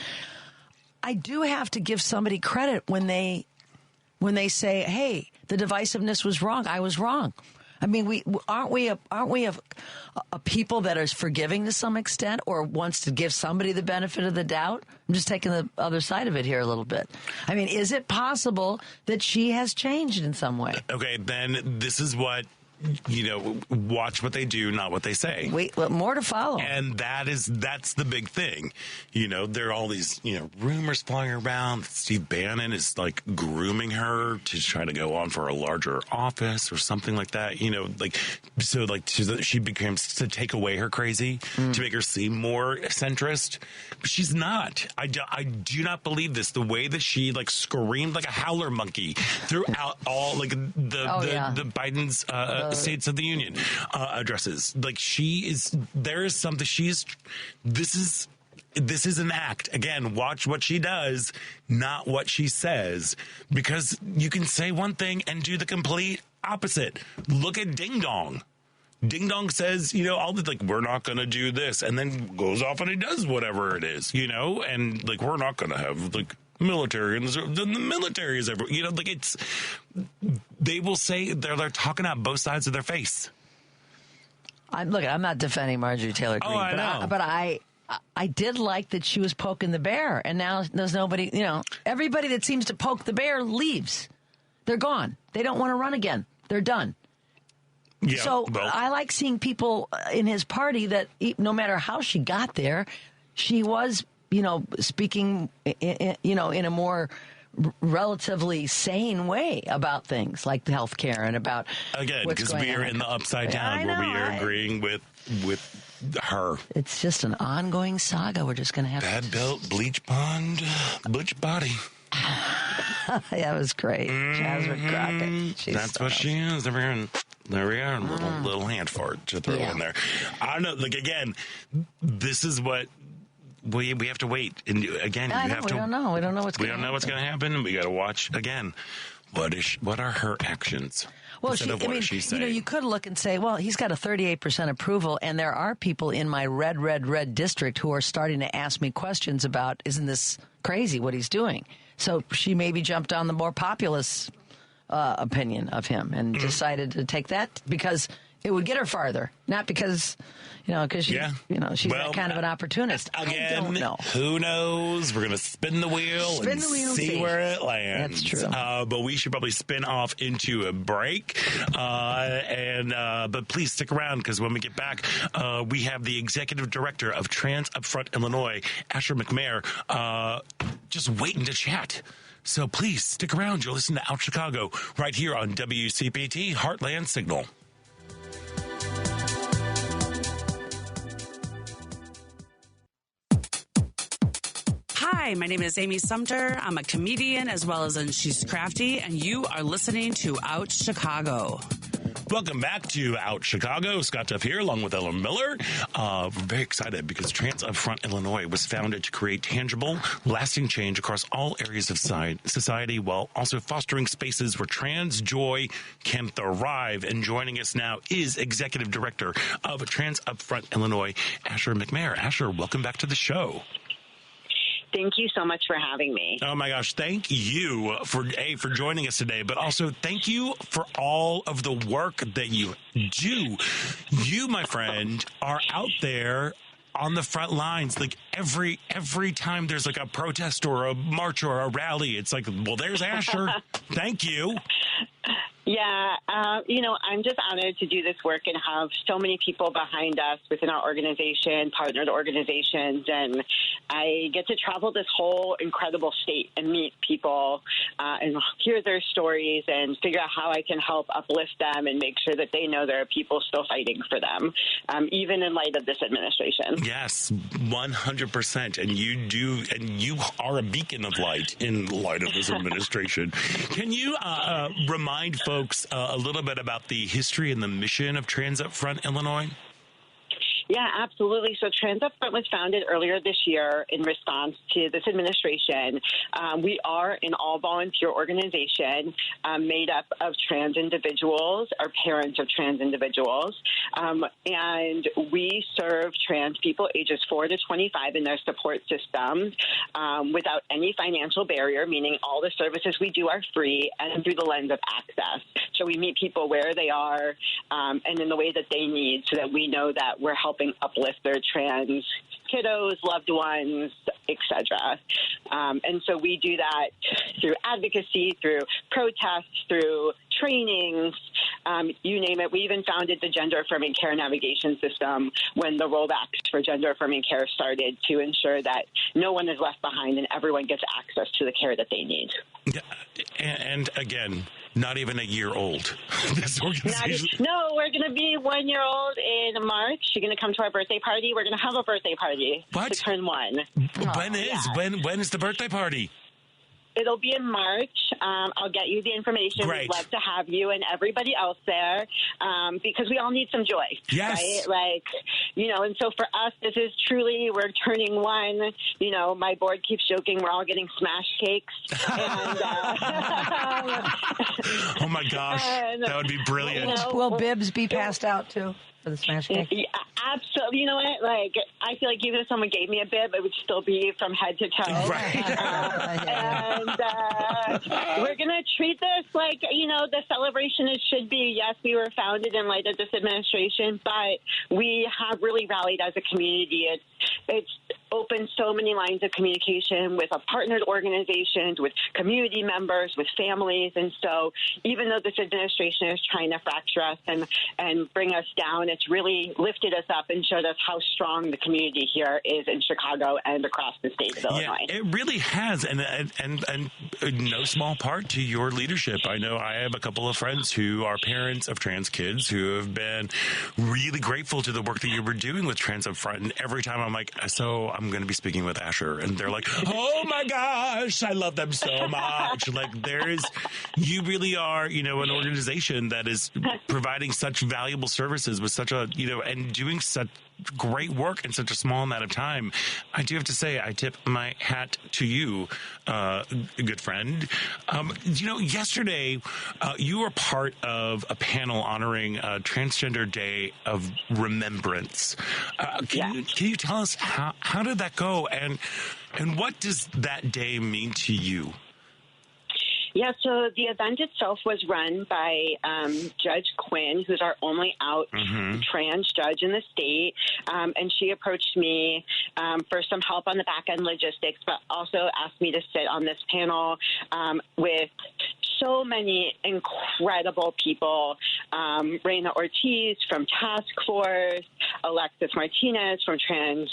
I do have to give somebody credit when they say, "Hey, the divisiveness was wrong. I was wrong." I mean, aren't we a people that is forgiving to some extent, or wants to give somebody the benefit of the doubt? I'm just taking the other side of it here a little bit. I mean, is it possible that she has changed in some way?
Okay, then this is what. Watch what they do, not what they say.
Wait, more to follow.
And that's the big thing. There are all these, rumors flying around that Steve Bannon is like grooming her to try to go on for a larger office or something like that. She becomes to take away her crazy, to make her seem more centrist. But she's not. I do not believe this. The way that she like screamed like a howler monkey throughout all like the Biden's States of the Union addresses. Like there is something this is an act. Again, watch what she does, not what she says, because you can say one thing and do the complete opposite. Look at Ding Dong. Ding Dong says, all the we're not going to do this, and then goes off and he does whatever it is, and we're not going to have military, and the military is everywhere. They will say they're talking out both sides of their face.
I'm not defending Marjorie Taylor Greene, but I did like that she was poking the bear, and now there's nobody. Everybody that seems to poke the bear leaves. They're gone. They don't want to run again. They're done.
Yeah,
so I like seeing people in his party that no matter how she got there, she was. Speaking, in a more relatively sane way about things like health care and about
again, because we are in the upside down where we are agreeing with her.
It's just an ongoing saga. We're just going to have
bad belt, bleach pond, butch body.
That was great. Jasmine Crockett.
That's what she is. There we are. Little hand fart to throw in there. I don't know. Again, this is what. We have to wait, and again, we don't know. We don't know what's going to happen. We got to watch again. What are her actions?
Well, she's saying? You could look and say, well, he's got a 38% approval, and there are people in my red district who are starting to ask me questions about, isn't this crazy what he's doing? So she maybe jumped on the more populist opinion of him and decided to take that because it would get her farther, not because. Because she's that kind of an opportunist.
Again,
I don't know.
Who knows? We're going to spin the wheel and see where it lands.
That's true.
But we should probably spin off into a break. But please stick around, because when we get back, we have the executive director of Trans Upfront Illinois, Asher McMayer, just waiting to chat. So please stick around. You're listening to Out Chicago right here on WCPT Heartland Signal.
Hi, my name is Amy Sumter. I'm a comedian as well as She's Crafty, and you are listening to Out Chicago.
Welcome back to Out Chicago. Scott Duff here, along with Ellen Miller. We're very excited because Trans Upfront Illinois was founded to create tangible, lasting change across all areas of society, while also fostering spaces where trans joy can thrive. And joining us now is Executive Director of Trans Upfront Illinois, Asher McMayer. Asher, welcome back to the show.
Thank you so much for having me.
Oh my gosh, thank you for joining us today, but also thank you for all of the work that you do. You, my friend, are out there on the front lines. Like every time there's like a protest or a march or a rally, it's like, well, there's Asher. Thank you.
Yeah, I'm just honored to do this work and have so many people behind us within our organization, partnered organizations, and I get to travel this whole incredible state and meet people and hear their stories and figure out how I can help uplift them and make sure that they know there are people still fighting for them, even in light of this administration.
Yes, 100%. And you are a beacon of light in light of this administration. Can you remind folks a little bit about the history and the mission of Trans Upfront Illinois?
Yeah, absolutely. So Trans Upfront was founded earlier this year in response to this administration. We are an all-volunteer organization made up of trans individuals, or parents of trans individuals, and we serve trans people ages 4 to 25 in their support systems without any financial barrier, meaning all the services we do are free and through the lens of access. So we meet people where they are and in the way that they need, so that we know that we're helping uplift their trans kiddos, loved ones, etc. And so we do that through advocacy, through protests, through trainings, you name it. We even founded the Gender Affirming Care Navigation System when the rollbacks for Gender Affirming Care started, to ensure that no one is left behind and everyone gets access to the care that they need.
And again, not even a year old. This organization.
No, we're going to be 1 year old in March. You're going to come to our birthday party. We're going to have a birthday party to turn 1.
When is the birthday party?
It'll be in March. I'll get you the information.
Great.
We'd love to have you and everybody else there because we all need some joy.
Yes.
Right? And so for us, this is truly, we're turning 1. My board keeps joking we're all getting smash cakes. And,
oh, my gosh. That would be brilliant.
Will bibs be passed out, too, for the smash cake?
Yeah, absolutely. You know what? I feel like even if someone gave me a bib, it would still be from head to toe.
Right.
And we're going to treat this like, the celebration it should be. Yes, we were founded in light of this administration, but we have really rallied as a community. It's opened so many lines of communication with our partnered organizations, with community members, with families. And so even though this administration is trying to fracture us and bring us down, it's really lifted us up and showed us how strong the community here is in Chicago and across the state of Illinois.
It really has, and no small part to your leadership. I know I have a couple of friends who are parents of trans kids who have been really grateful to the work that you were doing with Trans Upfront. And every time I'm like, so I'm going to be speaking with Asher, and they're like, oh my gosh, I love them so much. You really are, an organization that is providing such valuable services with such a, and doing such great work in such a small amount of time. I do have to say, I tip my hat to you, good friend. Yesterday, you were part of a panel honoring Transgender Day of Remembrance. Can you tell us how did that go, and what does that day mean to you?
Yeah, so the event itself was run by Judge Quinn, who's our only out trans judge in the state, and she approached me for some help on the back-end logistics, but also asked me to sit on this panel with so many incredible people. Reina Ortiz from Task Force, Alexis Martinez from Trans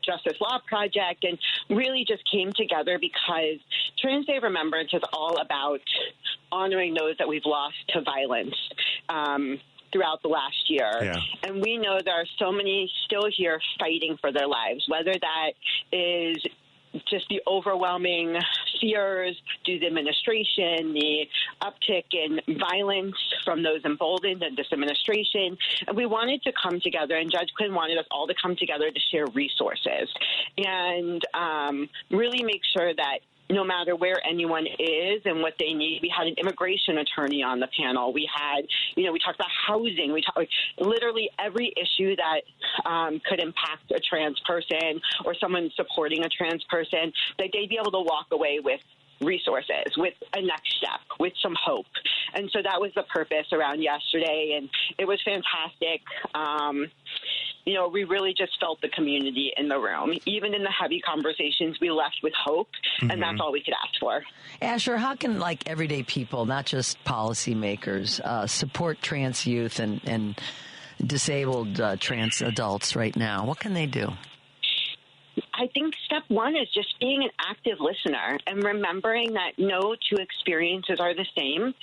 Justice Law Project, and really just came together because Trans Day of Remembrance is all about honoring those that we've lost to violence throughout the last year. Yeah. And we know there are so many still here fighting for their lives, whether that is just the overwhelming fears due to the administration, the uptick in violence from those emboldened in this administration. And we wanted to come together, and Judge Quinn wanted us all to come together to share resources and really make sure that no matter where anyone is and what they need. We had an immigration attorney on the panel. We had, we talked about housing. We talked literally every issue that could impact a trans person or someone supporting a trans person, that they'd be able to walk away with resources, with a next step, with some hope. And so that was the purpose around yesterday, and it was fantastic. We really just felt the community in the room. Even in the heavy conversations, we left with hope, and that's all we could ask for.
Asher, how can everyday people, not just policymakers, support trans youth and disabled trans adults right now? What can they do?
I think step one is just being an active listener and remembering that no two experiences are the same,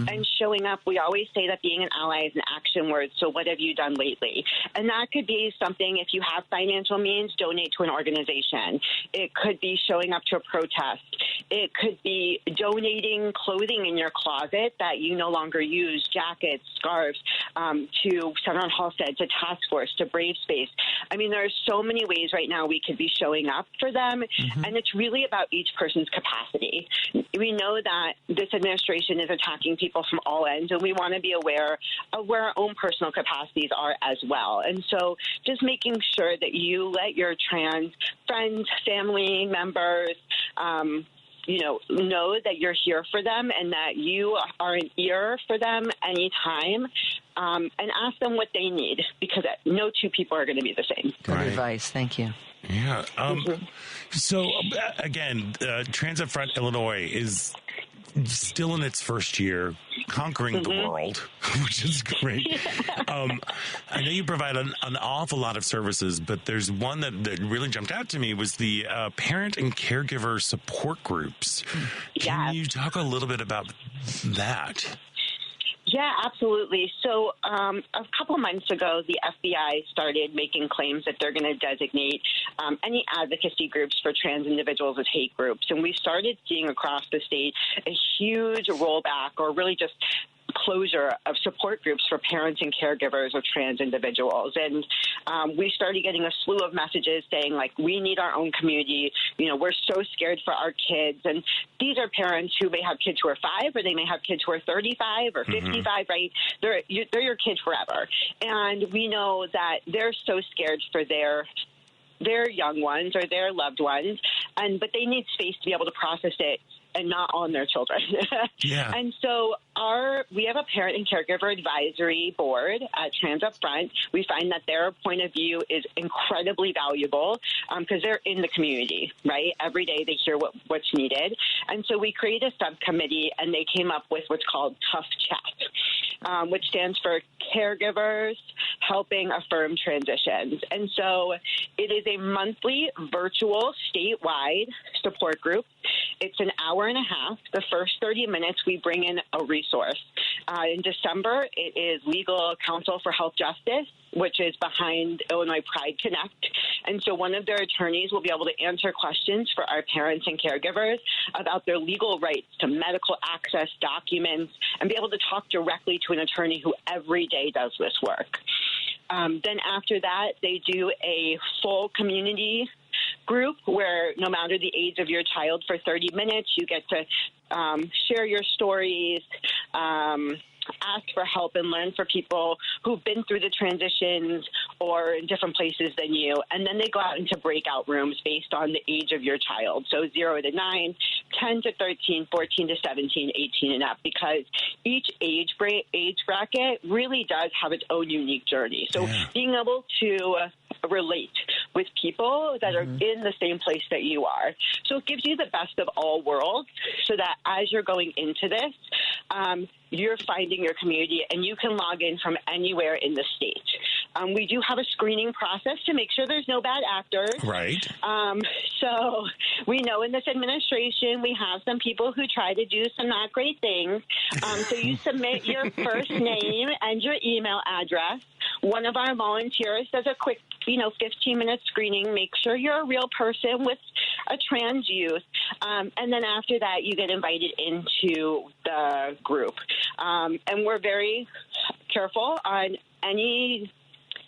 and showing up. We always say that being an ally is an action word. So what have you done lately? And that could be something, if you have financial means, donate to an organization. It could be showing up to a protest. It could be donating clothing in your closet that you no longer use, jackets, scarves, to Center on Halstead, to Task Force, to Brave Space. I mean, there are so many ways right now we could be showing up for them, and it's really about each person's capacity. We know that this administration is attacking people from all ends, and we want to be aware of where our own personal capacities are as well. And so just making sure that you let your trans friends, family members, know that you're here for them and that you are an ear for them anytime, and ask them what they need, because no two people are going to be the same.
Good advice. Thank you.
Yeah. So, again, Transit Front Illinois is still in its first year, conquering the world, which is great. I know you provide an awful lot of services, but there's one that really jumped out to me was the parent and caregiver support groups. Can you talk a little bit about that?
Yeah, absolutely. So a couple months ago, the FBI started making claims that they're going to designate any advocacy groups for trans individuals as hate groups. And we started seeing across the state a huge rollback, or really just closure of support groups for parents and caregivers of trans individuals. And we started getting a slew of messages saying, like, we need our own community. We're so scared for our kids. And these are parents who may have kids who are 5, or they may have kids who are 35 or 55, right? They're your kids forever. And we know that they're so scared for their young ones or their loved ones, but they need space to be able to process it and not on their children.
Yeah.
And so we have a parent and caregiver advisory board at Trans Up Front. We find that their point of view is incredibly valuable because they're in the community, right? Every day they hear what's needed. And so we created a subcommittee, and they came up with what's called Tough Chat, which stands for Caregivers Helping Affirm Transitions. And so it is a monthly virtual statewide support group. It's an hour and a half. The first 30 minutes, we bring in a resource. In December, it is Legal Counsel for Health Justice, which is behind Illinois Pride Connect. And so one of their attorneys will be able to answer questions for our parents and caregivers about their legal rights to medical access, documents, and be able to talk directly to an attorney who every day does this work. Then after that, they do a full community group where no matter the age of your child, for 30 minutes, you get to share your stories, ask for help, and learn for people who've been through the transitions or in different places than you. And then they go out into breakout rooms based on the age of your child. So 0 to 9, 10 to 13, 14 to 17, 18 and up, because each age bracket really does have its own unique journey. So being able to relate with people that are in the same place that you are. So it gives you the best of all worlds, so that as you're going into this, you're finding your community and you can log in from anywhere in the state. We do have a screening process to make sure there's no bad actors.
Right.
So we know in this administration we have some people who try to do some not great things. So you submit your first name and your email address. One of our volunteers does a quick, 15-minute screening. Make sure you're a real person with a trans youth. And then after that, you get invited into the group. And we're very careful on any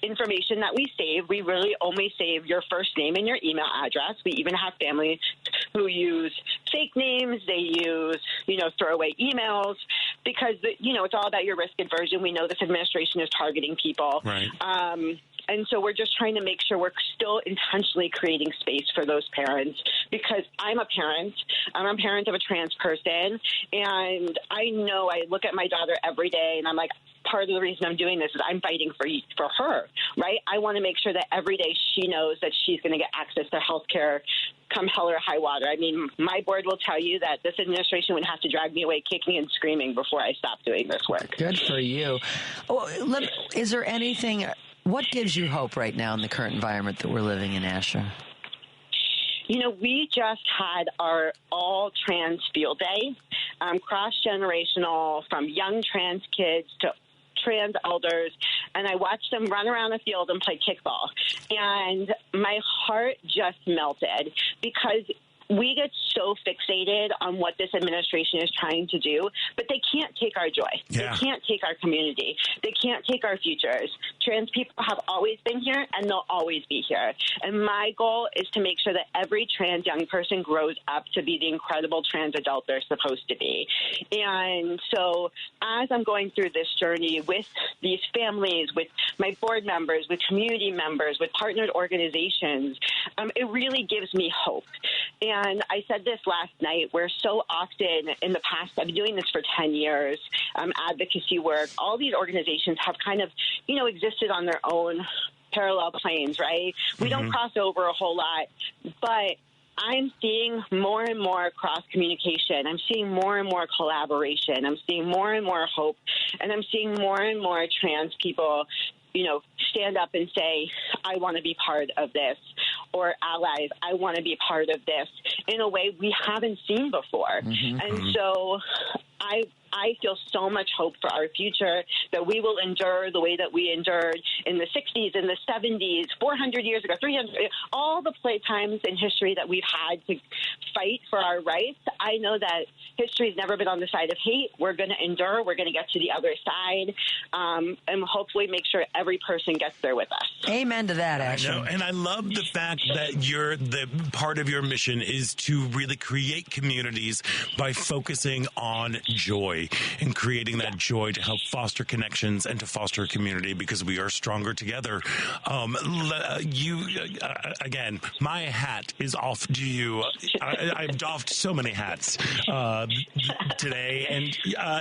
information that we save. We really only save your first name and your email address. We even have families who use fake names. They use, throwaway emails, because, it's all about your risk aversion. We know this administration is targeting people.
Right.
And so we're just trying to make sure we're still intentionally creating space for those parents, because I'm a parent. I'm a parent of a trans person, and I know I look at my daughter every day, and I'm like, part of the reason I'm doing this is I'm fighting for her, right? I want to make sure that every day she knows that she's going to get access to health care come hell or high water. I mean, my board will tell you that this administration would have to drag me away kicking and screaming before I stop doing this work.
Good for you. Is there anything... What gives you hope right now in the current environment that we're living in, Asher?
We just had our all trans field day, cross-generational, from young trans kids to trans elders, and I watched them run around the field and play kickball. And my heart just melted because we get so fixated on what this administration is trying to do, but they can't take our joy.
Yeah.
They can't take our community. They can't take our futures. Trans people have always been here, and they'll always be here. And my goal is to make sure that every trans young person grows up to be the incredible trans adult they're supposed to be. And so as I'm going through this journey with these families, with my board members, with community members, with partnered organizations, it really gives me hope. And I said this last night, where so often in the past, I've been doing this for 10 years, advocacy work, all these organizations have kind of, existed on their own parallel planes, right? We don't cross over a whole lot, but I'm seeing more and more cross-communication. I'm seeing more and more collaboration. I'm seeing more and more hope, and I'm seeing more and more trans people stand up and say, I want to be part of this, or allies, I want to be part of this, in a way we haven't seen before. And so I feel so much hope for our future, that we will endure the way that we endured in the 60s, in the 70s, 400 years ago, 300, all the times in history that we've had to fight for our rights. I know that history's never been on the side of hate. We're going to endure. We're going to get to the other side, and hopefully make sure every person gets there with us.
Amen to that, Ashley.
I know, and I love the fact that the part of your mission is to really create communities by focusing on joy and creating that joy to help foster connections and to foster community, because we are stronger together. Again, my hat is off to you. I've doffed so many hats today, and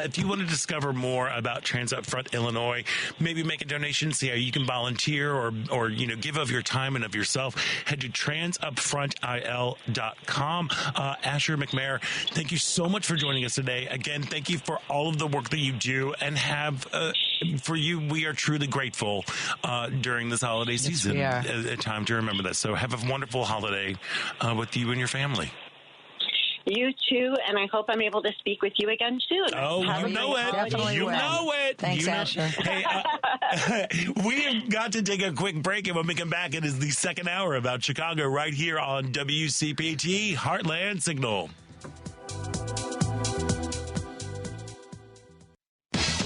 if you want to discover more about Trans Upfront Illinois, maybe make a donation, see how you can volunteer or give of your time and of yourself, head to transupfrontil.com. Asher McMayer, thank you so much for joining us today. Again, thank you for all of the work that you do, and for you, we are truly grateful during this holiday season. A time to remember this. So have a wonderful holiday with you and your family.
You too, and I hope I'm able to speak with you again soon.
Oh, you know it.
Definitely
You
will.
know it.
Thanks, Asher.
Hey, we've got to take a quick break, and when we come back, it is the second hour about Chicago right here on WCPT Heartland Signal.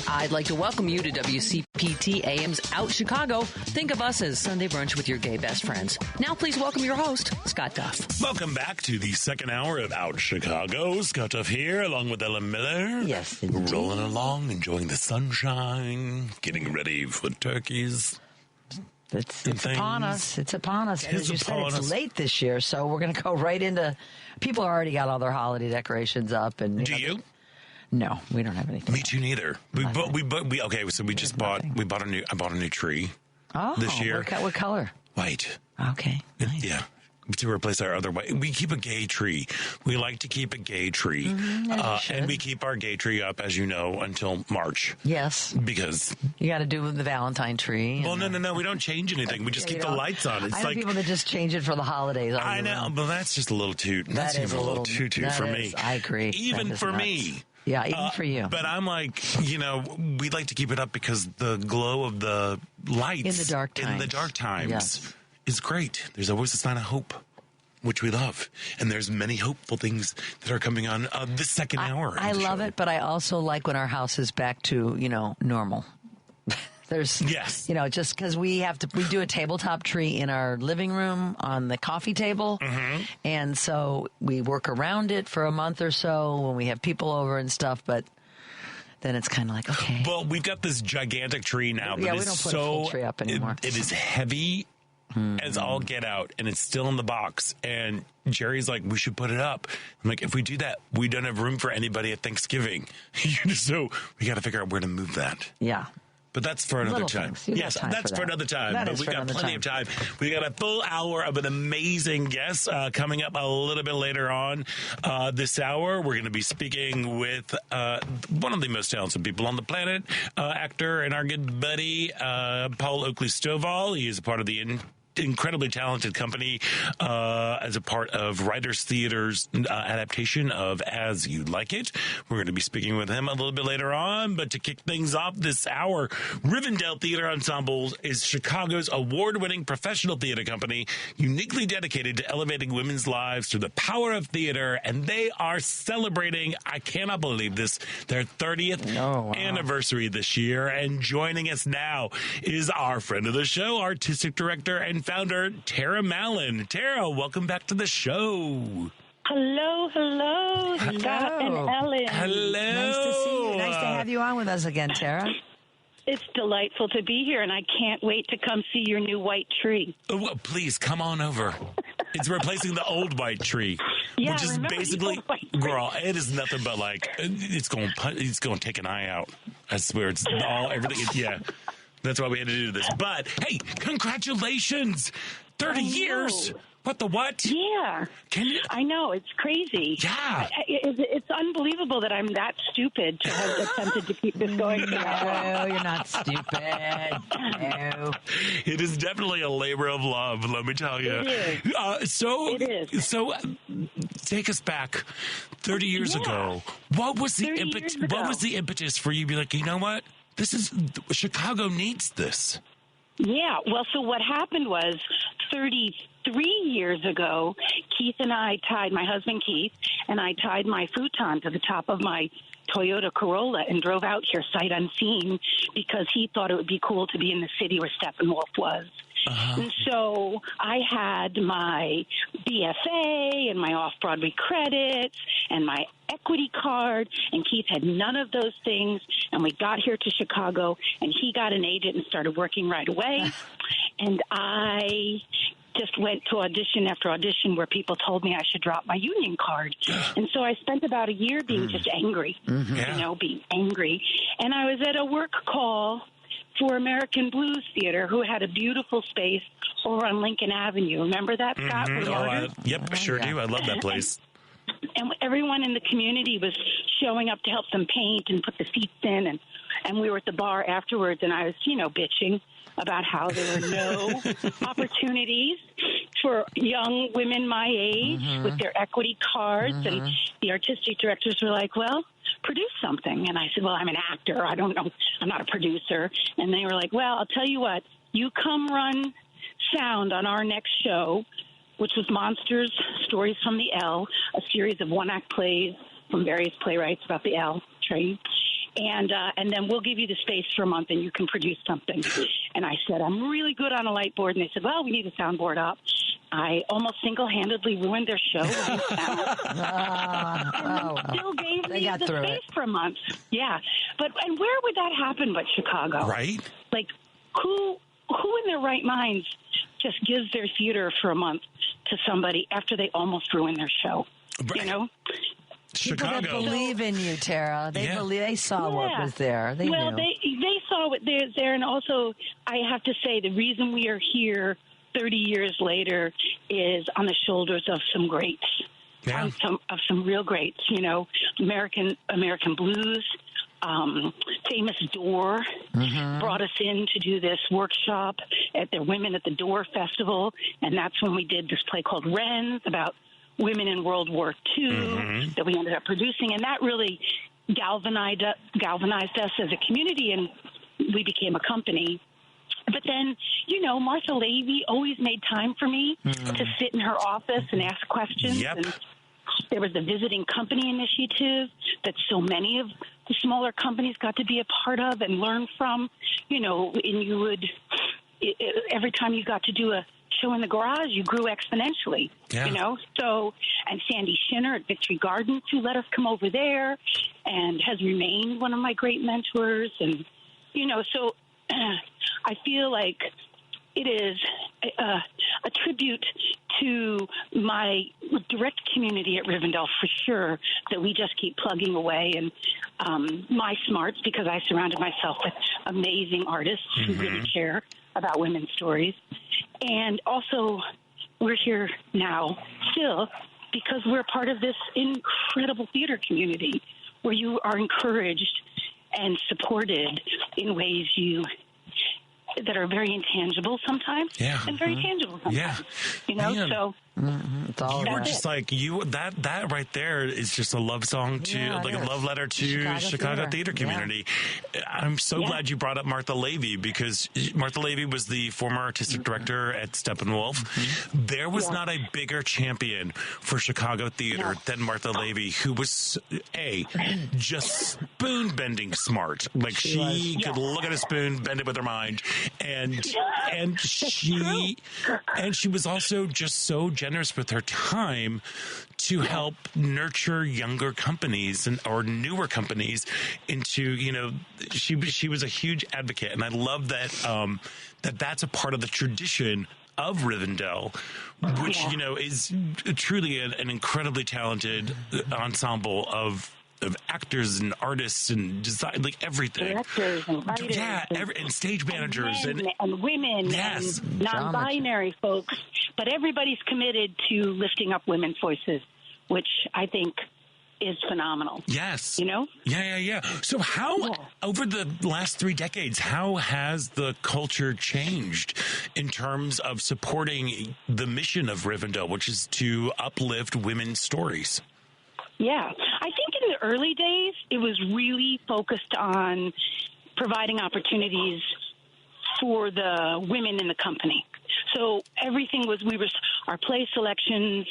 I'd like to welcome you to WCPT AM's Out Chicago. Think of us as Sunday brunch with your gay best friends. Now please welcome your host, Scott Duff.
Welcome back to the second hour of Out Chicago. Scott Duff here, along with Ellen Miller.
Yes,
We're
indeed.
rolling along, enjoying the sunshine, getting ready for turkeys.
It's upon us. It's upon us.
It is
As you said,
upon
it's
us.
late this year, so we're going to go right into. People already got all their holiday decorations up, and
Do you?
No, we don't have anything.
Me too. Neither. Okay. So we just bought.
nothing.
We bought a new. I bought a new tree.
Oh,
this year.
What color?
White.
Okay, nice.
Yeah. To replace our other white. We keep a gay tree. We like to keep a gay tree. And we keep our gay tree up, as you know, until March.
Yes,
Because.
you got to do with the Valentine tree.
Well, no. We don't change anything. We just keep the lights on. It's
I know
like.
people that just change it for the holidays. all
I
year
know,
round.
but that's just a little too. That's
That is
even a little too
that
for
is-
me.
I agree.
Even
That is
for
nuts.
me.
Yeah, even for you.
But I'm like, we like to keep it up because the glow of the lights
In the dark times. Yes.
is great. There's always a sign of hope, which we love. And there's many hopeful things that are coming on this second hour.
I love it, but I also like when our house is back to, normal. There's,
Yes.
just because we do a tabletop tree in our living room on the coffee table.
Mm-hmm.
And so we work around it for a month or so when we have people over and stuff. But then it's kind of like, okay.
Well, we've got this gigantic tree now.
Yeah,
that
we
is
don't put a full tree up anymore.
It is heavy as all get out, and it's still in the box. And Jerry's like, we should put it up. I'm like, if we do that, we don't have room for anybody at Thanksgiving. So we got to figure out where to move that.
Yeah.
But that's for another
Little
time.
things. You got
Yes,
time
that's
for
for
that.
another time.
That
But
is
we
for
got
another
plenty of time. We got a full hour of an amazing guest coming up a little bit later on this hour. We're going to be speaking with one of the most talented people on the planet, actor and our good buddy, Paul Oakley Stovall. He is a part of the incredibly talented company as a part of Writers Theater's adaptation of As You Like It. We're going to be speaking with him a little bit later on, but to kick things off this hour, Rivendell Theater Ensemble is Chicago's award-winning professional theater company, uniquely dedicated to elevating women's lives through the power of theater, and they are celebrating, I cannot believe this, their 30th anniversary this year. And joining us now is our friend of the show, artistic director and founder, Tara Mallon. Tara, welcome back to the show.
Hello, Scott and Ellen.
Hello.
Nice to see you. Nice to have you on with us again, Tara.
It's delightful to be here, and I can't wait to come see your new white tree.
Oh, well, please come on over. It's replacing the old white tree,
Yeah,
which is
remember the
basically,
old white tree?
girl, it is nothing but like it's going to take an eye out. I swear, it's all everything. Yeah, that's why we had to do this. But hey, congratulations, 30 years. What the what?
Yeah. I know. It's crazy.
Yeah.
It's unbelievable that I'm that stupid to have attempted to keep this going.
No, you're not stupid. No.
It is definitely a labor of love, let me tell you.
It is.
So take us back 30 years ago. What was the impetus for you to be like, you know what? Chicago needs this.
Yeah, well, so what happened was 33 years ago, my husband Keith, and I tied my futon to the top of my Toyota Corolla and drove out here sight unseen because he thought it would be cool to be in the city where Steppenwolf was. And so I had my BFA and my off-Broadway credits and my equity card, and Keith had none of those things. And we got here to Chicago, and he got an agent and started working right away. And I just went to audition after audition where people told me I should drop my union card. And so I spent about a year being just angry, being angry. And I was at a work call for American Blues Theater, who had a beautiful space over on Lincoln Avenue. Remember that, Scott?
Yep, sure do. I love that place.
And everyone in the community was showing up to help them paint and put the seats in. And we were at the bar afterwards, and I was, bitching about how there were no opportunities for young women my age with their equity cards. And the artistic directors were like, well, produce something. And I said, well, I'm an actor. I don't know. I'm not a producer. And they were like, well, I'll tell you what, you come run sound on our next show, which was Monsters, Stories from the L, a series of one-act plays from various playwrights about the L train. And then we'll give you the space for a month and you can produce something. And I said, I'm really good on a light board. And they said, well, we need a soundboard up. I almost single-handedly ruined their show. Still gave me the space for a month. Yeah. And where would that happen but Chicago?
Right.
Like, who in their right minds just gives their theater for a month to somebody after they almost ruined their show? Right.
People that believe in you, Tara. They saw what was there. They knew.
They saw what was there, and also I have to say the reason we are here 30 years later is on the shoulders of some greats, of some real greats. American Blues. Famous Door brought us in to do this workshop at the Women at the Door Festival, and that's when we did this play called Wrens about women in World War II that we ended up producing, and that really galvanized us as a community, and we became a company. But then, Martha Lavey always made time for me to sit in her office and ask questions.
Yep.
And there was the Visiting Company Initiative that so many of the smaller companies got to be a part of and learn from, and you would, every time you got to do a show in the garage, you grew exponentially, So, and Sandy Shinner at Victory Gardens, who let us come over there and has remained one of my great mentors. And, so I feel like it is a tribute to my direct community at Rivendell for sure that we just keep plugging away, and my smarts, because I surrounded myself with amazing artists who really care about women's stories. And also, we're here now still because we're part of this incredible theater community where you are encouraged and supported in ways that are very intangible sometimes, and very tangible sometimes.
Man.
So
It's all
you were
about
just like that right there is just a love song to
Yeah,
like a
is.
love letter to Chicago theater community. I'm so glad you brought up Martha Levy, because Martha Levy was the former artistic director at Steppenwolf. There was not a bigger champion for Chicago theater than Martha Levy, who was just spoon bending smart. Like she could look at a spoon, bend it with her mind, and she was also just so generous with her time to help nurture younger companies or newer companies into, she was a huge advocate. And I love that, that's a part of the tradition of Rivendell, which, is truly an incredibly talented ensemble of actors and artists and design, like everything.
Directors and writers.
And stage managers
and women and non-binary folks. But everybody's committed to lifting up women's voices, which I think is phenomenal.
Yes.
Yeah.
So how, over the last 3 decades, how has the culture changed in terms of supporting the mission of Rivendell, which is to uplift women's stories?
Yeah. I think in the early days, it was really focused on providing opportunities for the women in the company. So everything was, our play selections,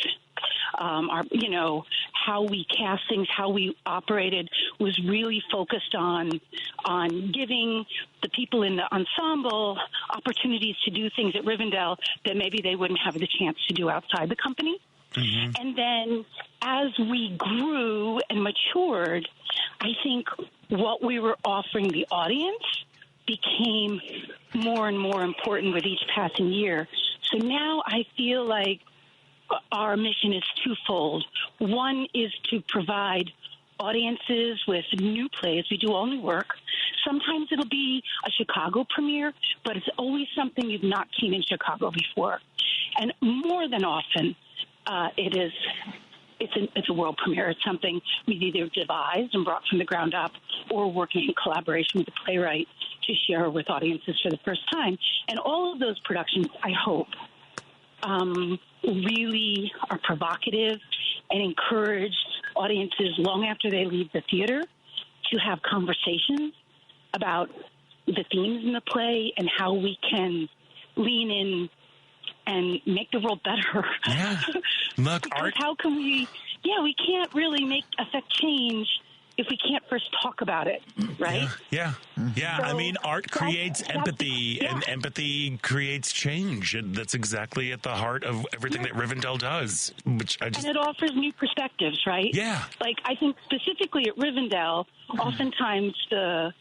how we cast things, how we operated was really focused on giving the people in the ensemble opportunities to do things at Rivendell that maybe they wouldn't have the chance to do outside the company. And then as we grew and matured, I think what we were offering the audience became more and more important with each passing year. So now I feel like our mission is twofold. One is to provide audiences with new plays. We do all new work. Sometimes it'll be a Chicago premiere, but it's always something you've not seen in Chicago before. And more than often, it's a world premiere. It's something we've either devised and brought from the ground up or working in collaboration with the playwright to share with audiences for the first time. And all of those productions, I hope, really are provocative and encourage audiences long after they leave the theater to have conversations about the themes in the play and how we can lean in and make the world better.
Yeah. Look, art.
How can we can't really affect change if we can't first talk about it, right?
Yeah.
So,
I mean, art creates empathy, and empathy creates change. And that's exactly at the heart of everything that Rivendell does.
And it offers new perspectives, right?
Yeah.
Like, I think specifically at Rivendell, oftentimes the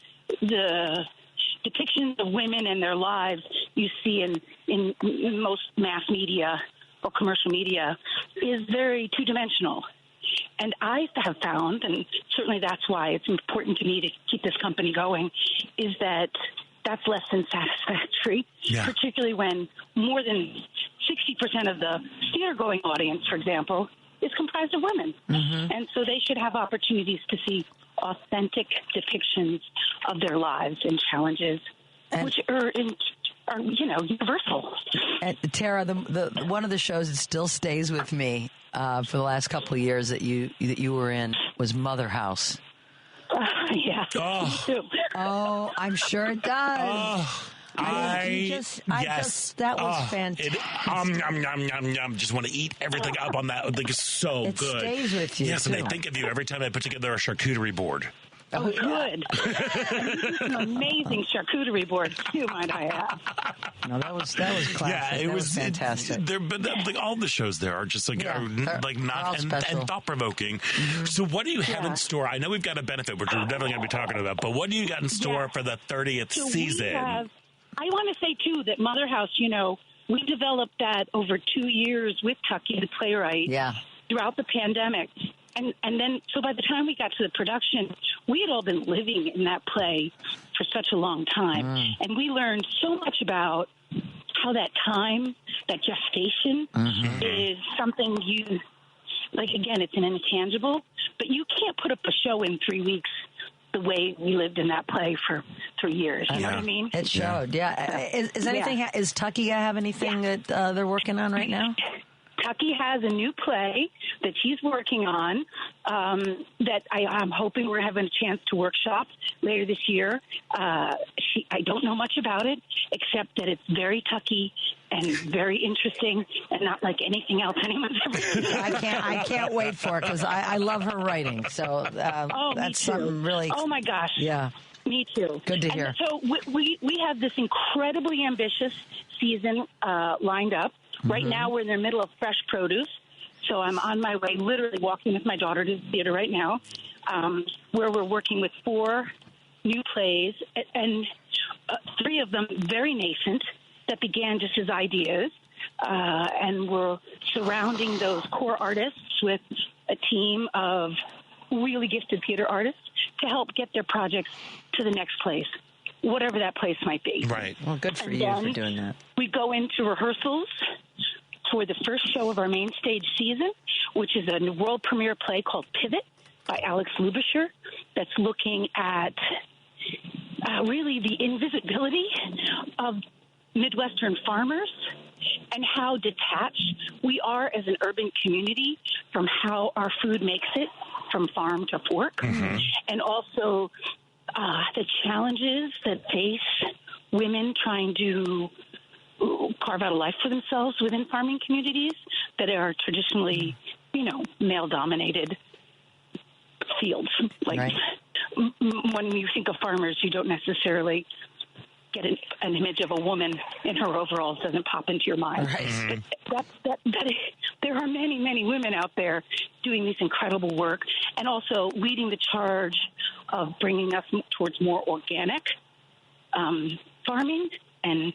depictions of women and their lives you see in most mass media or commercial media is very two-dimensional. And I have found, and certainly that's why it's important to me to keep this company going, is that that's less than satisfactory, particularly when more than 60% of the theater-going audience, for example, is comprised of women. And so they should have opportunities to see authentic depictions of their lives and challenges, which are universal.
And Tara, the one of the shows that still stays with me for the last couple of years that you were in was Mother House.
Yeah.
Oh, I'm sure it does. That was fantastic.
Just want to eat everything up on that. I think it's so
it
good.
It stays with you.
Yes,
too.
and I think of you every time I put together a charcuterie board.
Oh, good. An amazing charcuterie board, too, might I add.
No, that was classic.
Yeah, it was
fantastic.
But all the shows there are just like not and thought provoking. So, what do you have in store? I know we've got a benefit, which we're definitely going to be talking about. But what do you got in store for the 30th season?
I want to say too that Mother House, we developed that over 2 years with Tucky, the playwright, throughout the pandemic. And then, so by the time we got to the production, we had all been living in that play for such a long time. And we learned so much about how that time, that gestation, is something again, it's an intangible, but you can't put up a show in 3 weeks the way we lived in that play for 3 years. You know what I mean?
It showed, yeah. Is anything?
Yeah.
Is Tucky have anything that they're working on right now?
Tucky has a new play that she's working on that I'm hoping we're having a chance to workshop later this year. I don't know much about it, except that it's very Tucky and very interesting and not like anything else anyone's ever seen.
I can't wait for it because I love her writing. So that's something really.
Oh, my gosh.
Yeah.
Me too.
Good to hear.
So we have this incredibly ambitious season lined up. Right now, we're in the middle of fresh produce. So I'm on my way, literally walking with my daughter to the theater right now, where we're working with 4 new plays, and 3 of them very nascent that began just as ideas. And we're surrounding those core artists with a team of really gifted theater artists to help get their projects to the next place, whatever that place might be.
Right.
Well, good for you for doing that.
We go into rehearsals for the first show of our main stage season, which is a world premiere play called Pivot by Alex Lubisher that's looking at really the invisibility of Midwestern farmers and how detached we are as an urban community from how our food makes it from farm to fork, and also the challenges that face women trying to carve out a life for themselves within farming communities that are traditionally, male-dominated fields. Like when you think of farmers, you don't necessarily get an image of a woman in her overalls doesn't pop into your mind.
Right.
There are many, many women out there doing this incredible work and also leading the charge of bringing us towards more organic farming and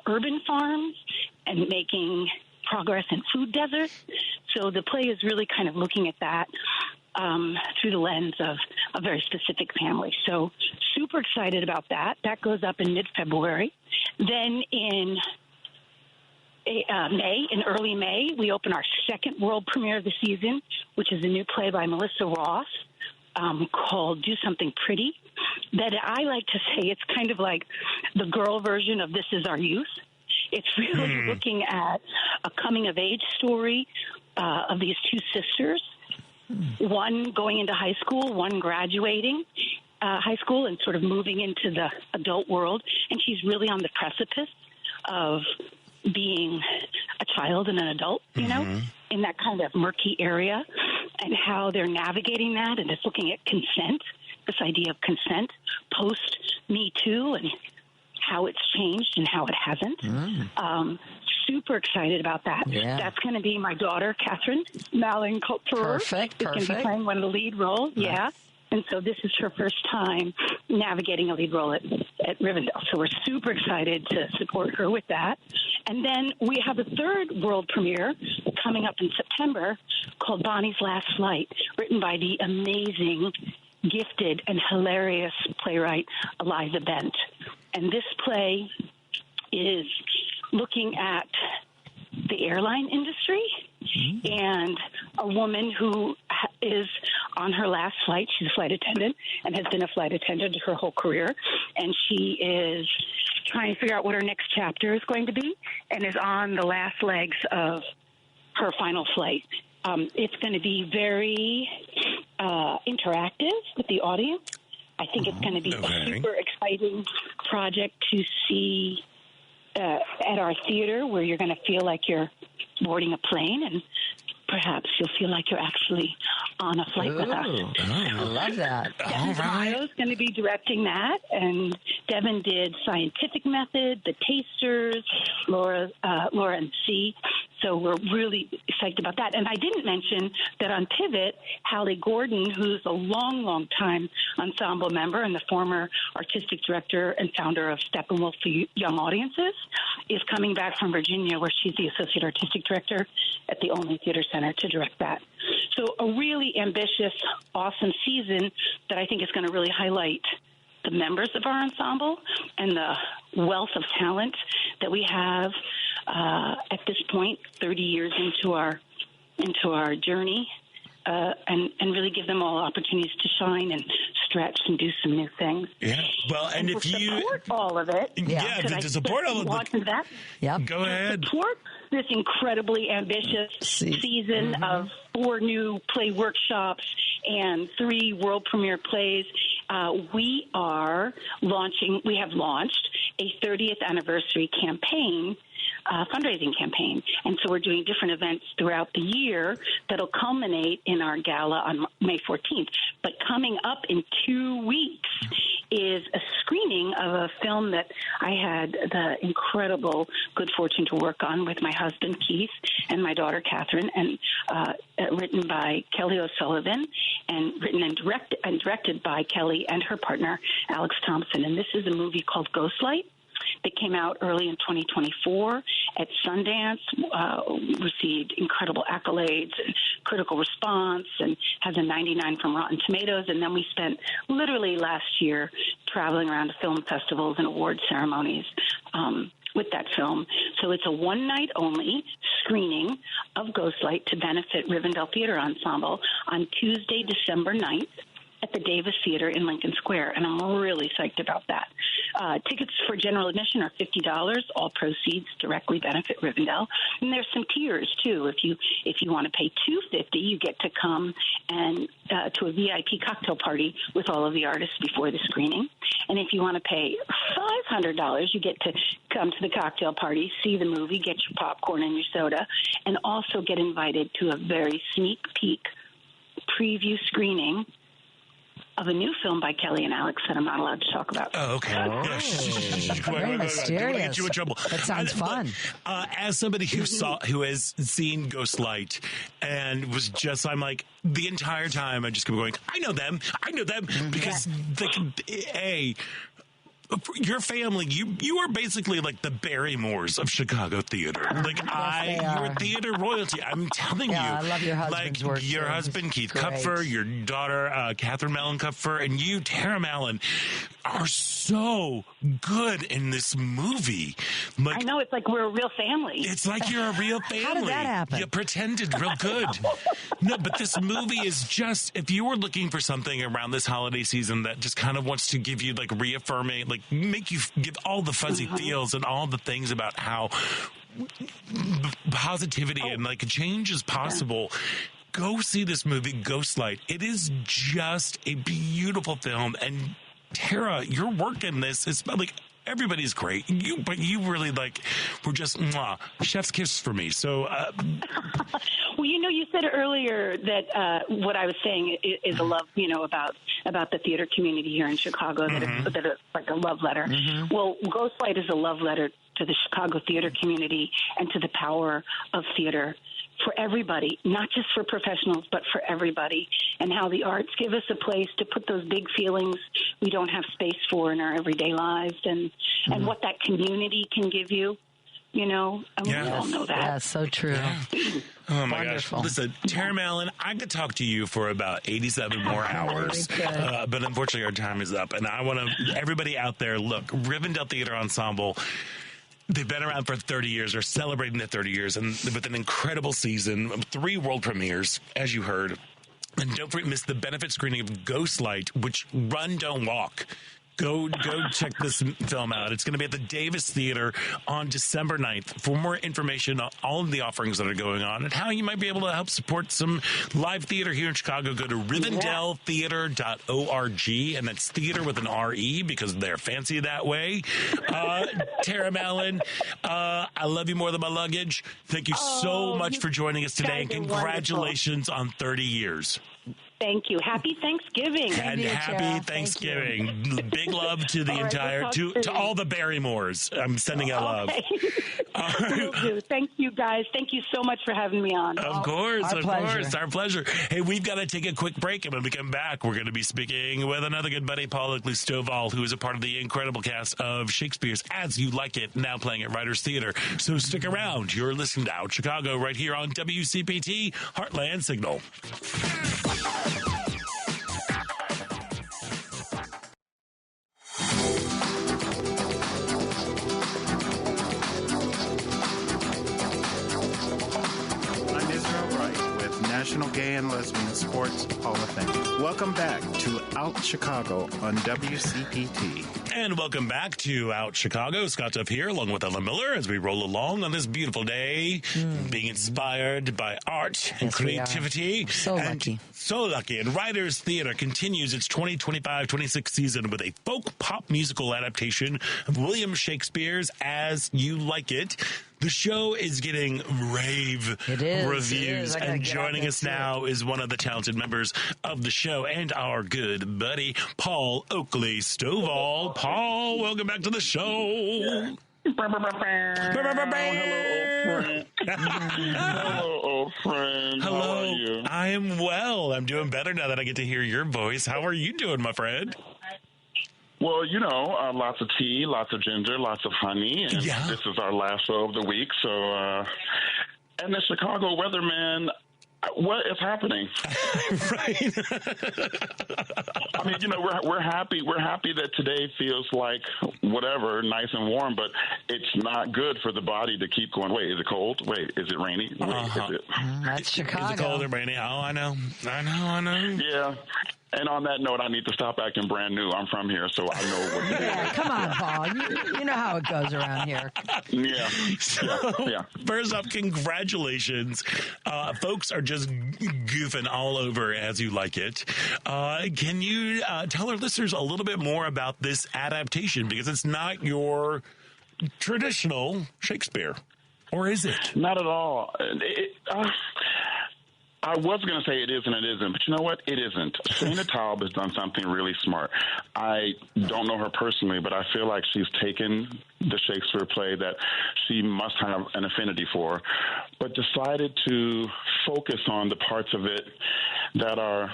urban farms and making progress in food deserts. So the play is really kind of looking at that through the lens of a very specific family. So super excited about that. That goes up in mid-February. Then in early May, we open our second world premiere of the season, which is a new play by Melissa Ross called Do Something Pretty, that I like to say it's kind of like the girl version of This Is Our Youth. It's really looking at a coming-of-age story of these 2 sisters, one going into high school, one graduating high school and sort of moving into the adult world, and she's really on the precipice of being a child and an adult, in that kind of murky area, and how they're navigating that, and it's looking at consent, this idea of consent post Me Too, and how it's changed and how it hasn't. Super excited about that.
Yeah. That's
going to be my daughter, Catherine Malin-Couture.
Perfect.
Is going to be playing one of the lead roles. Nice. Yeah. And so this is her first time navigating a lead role at Rivendell. So we're super excited to support her with that. And then we have a third world premiere coming up in September called Bonnie's Last Flight, written by the amazing, gifted, and hilarious playwright Eliza Bent. And this play is looking at the airline industry and a woman who is on her last flight. She's a flight attendant and has been a flight attendant her whole career. And she is trying to figure out what her next chapter is going to be and is on the last legs of her final flight. It's going to be very interactive with the audience. I think it's going to be a super exciting project to see at our theater, where you're going to feel like you're boarding a plane, and perhaps you'll feel like you're actually on a flight with us.
I love that.
Devin Tamayo's going to be directing that, and Devin did Scientific Method, The Tasters, Laura and C. So we're really psyched about that. And I didn't mention that on Pivot, Hallie Gordon, who's a long time ensemble member and the former artistic director and founder of Steppenwolf for Young Audiences, is coming back from Virginia, where she's the associate artistic director at the Only Theater Center, to direct that. So a really ambitious, awesome season that I think is going to really highlight the members of our ensemble and the wealth of talent that we have at this point, 30 years into our journey. and really give them all opportunities to shine and stretch and do some new things.
Yeah. Well, and if you
support all of it,
to support all of it,
that,
go ahead.
Support this incredibly ambitious season of 4 new play workshops and 3 world premiere plays. We have launched a 30th anniversary campaign, fundraising campaign. And so we're doing different events throughout the year that'll culminate in our gala on May 14th. But coming up in 2 weeks is a screening of a film that I had the incredible good fortune to work on with my husband, Keith, and my daughter, Catherine, and written by Kelly O'Sullivan and written and directed by Kelly and her partner, Alex Thompson. And this is a movie called Ghostlight that came out early in 2024 at Sundance, received incredible accolades and critical response, and has a 99 from Rotten Tomatoes. And then we spent literally last year traveling around to film festivals and award ceremonies with that film. So it's a one-night only screening of Ghostlight to benefit Rivendell Theater Ensemble on Tuesday, December 9th. At the Davis Theater in Lincoln Square, and I'm really psyched about that. Tickets for general admission are $50. All proceeds directly benefit Rivendell, and there's some tiers too. If you want to pay $250, you get to come and to a VIP cocktail party with all of the artists before the screening. And if you want to pay $500, you get to come to the cocktail party, see the movie, get your popcorn and your soda, and also get invited to a very sneak peek preview screening of a new film by Kelly and Alex that I'm not allowed to talk about.
Oh, okay.
Very mysterious.
Get you in trouble.
That sounds fun.
As somebody who has seen Ghostlight and was just, I'm like, the entire time I just kept going, I know them, because your family, you are basically like the Barrymores of Chicago theater. Like you're theater royalty. I'm telling you.
I love your husband's work.
Your husband, Keith Kupfer, your daughter, Catherine Mellon Kupfer, and you, Tara Mallon, are so good in this movie. Like,
I know, it's like we're a real family.
It's like you're a real family.
How did that happen?
You pretended real good. No, but this movie is just, if you were looking for something around this holiday season that just kind of wants to give you, like, reaffirming, like, make you give all the fuzzy feels and all the things about how positivity and, like, change is possible. Go see this movie, Ghostlight. It is just a beautiful film. And Tara, your work in this is like, everybody's great. But you really were just chef's kiss for me. So,
well, you said earlier that what I was saying is a love, about the theater community here in Chicago. That it's like a love letter. Well, Ghostlight is a love letter to the Chicago theater community and to the power of theater for everybody, not just for professionals, but for everybody, and how the arts give us a place to put those big feelings we don't have space for in our everyday lives, and what that community can give you, and we all know that.
Yeah, so true.
Yeah. Oh, my
Wonderful.
gosh. Listen, Tara Mallon, I could talk to you for about 87 more hours, but unfortunately our time is up, and I want to, everybody out there, look, Rivendell Theater Ensemble, they've been around for 30 years. They're celebrating their 30 years, and with an incredible season, 3 world premieres, as you heard. And don't miss the benefit screening of Ghostlight, which Run, Don't Walk. Go check this film out. It's going to be at the Davis Theater on December 9th. For more information on all of the offerings that are going on and how you might be able to help support some live theater here in Chicago, go to rivendelltheater.org, and that's theater with an R-E because they're fancy that way. Tara Mallon, I love you more than my luggage. Thank you so much for joining us today, and congratulations on 30 years.
Thank you. Happy Thanksgiving.
And happy Thanksgiving. Big love to the to all the Barrymores. I'm sending out love.
Will do. Thank you, guys. Thank you so much for having me on.
Of course. Our pleasure. Hey, we've got to take a quick break, and when we come back, we're going to be speaking with another good buddy, Paul Stovall, who is a part of the incredible cast of Shakespeare's As You Like It, now playing at Writers Theater. So stick around. You're listening to Out Chicago right here on WCPT Heartland Signal.
National Gay and Lesbian Sports Hall of Fame. Welcome back to Out Chicago on WCPT.
And welcome back to Out Chicago. Scott Duff here, along with Ellen Miller, as we roll along on this beautiful day, being inspired by art and creativity.
So lucky.
So lucky. And Writers Theater continues its 2025-26 season with a folk pop musical adaptation of William Shakespeare's As You Like It. The show is getting rave reviews, and joining us now is one of the talented members of the show and our good buddy, Paul Oakley Stovall. Paul, welcome back to the show.
Hello, old friend.
Hello.
How are you?
I am well. I'm doing better now that I get to hear your voice. How are you doing, my friend?
Well, you know, lots of tea, lots of ginger, lots of honey, and this is our last show of the week. So, and the Chicago weatherman, what is happening?
Right.
I mean, you know, we're happy. We're happy that today feels like whatever, nice and warm, but it's not good for the body to keep going. Wait, is it cold? Wait, is it rainy? Wait, is it?
That's Chicago.
Is it cold or rainy? Oh, I know.
Yeah. And on that note, I need to stop acting brand new. I'm from here, so I know what to do.
Yeah, come on, Paul. You know how it goes around here.
Yeah.
First off, congratulations. Folks are just goofing all over As You Like It. Can you tell our listeners a little bit more about this adaptation? Because it's not your traditional Shakespeare. Or is it?
Not at all. I was going to say it is and it isn't, but you know what? It isn't. Selena Taub has done something really smart. I don't know her personally, but I feel like she's taken the Shakespeare play that she must have an affinity for, but decided to focus on the parts of it that are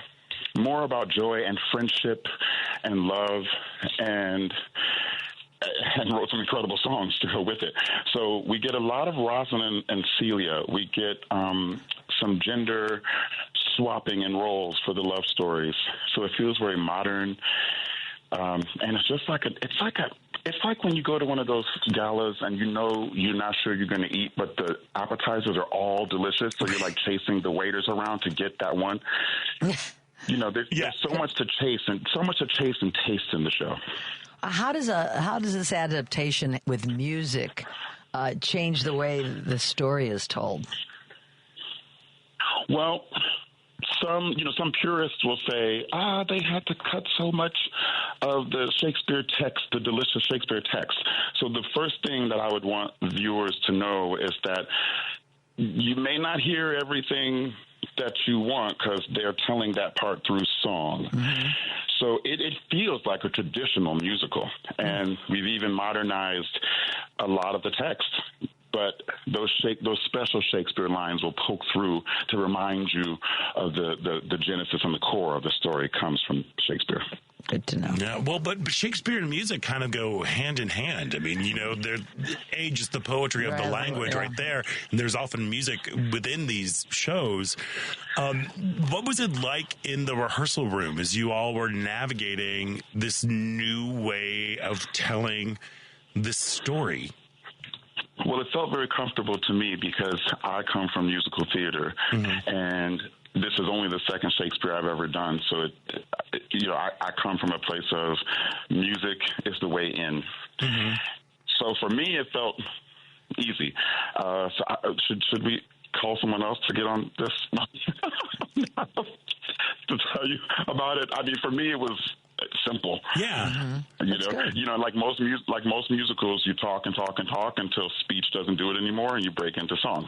more about joy and friendship and love, and wrote some incredible songs to go with it. So we get a lot of Rosalind and Celia. We get some gender swapping and roles for the love stories. So it feels very modern. And it's just like it's like when you go to one of those galas and you know you're not sure you're going to eat, but the appetizers are all delicious. So you're like chasing the waiters around to get that one. You know, there's so much to chase and taste in the show.
How does this adaptation with music change the way the story is told?
Well, some purists will say, they had to cut so much of the Shakespeare text, the delicious Shakespeare text. So the first thing that I would want viewers to know is that you may not hear everything that you want because they're telling that part through song. Mm-hmm. So it feels like a traditional musical, and we've even modernized a lot of the text. But those special Shakespeare lines will poke through to remind you of the genesis and the core of the story comes from Shakespeare.
Good to know.
Yeah, well, but Shakespeare and music kind of go hand in hand. I mean, you know, age is the poetry of the language right there, and there's often music within these shows. What was it like in the rehearsal room as you all were navigating this new way of telling this story?
Well, it felt very comfortable to me because I come from musical theater, and this is only the second Shakespeare I've ever done. So, I come from a place of music is the way in. Mm-hmm. So for me, it felt easy. Should we call someone else to get on this to tell you about it? I mean, for me, it was simple.
Yeah.
Mm-hmm. Like most musicals, you talk and talk and talk until speech doesn't do it anymore, and you break into song.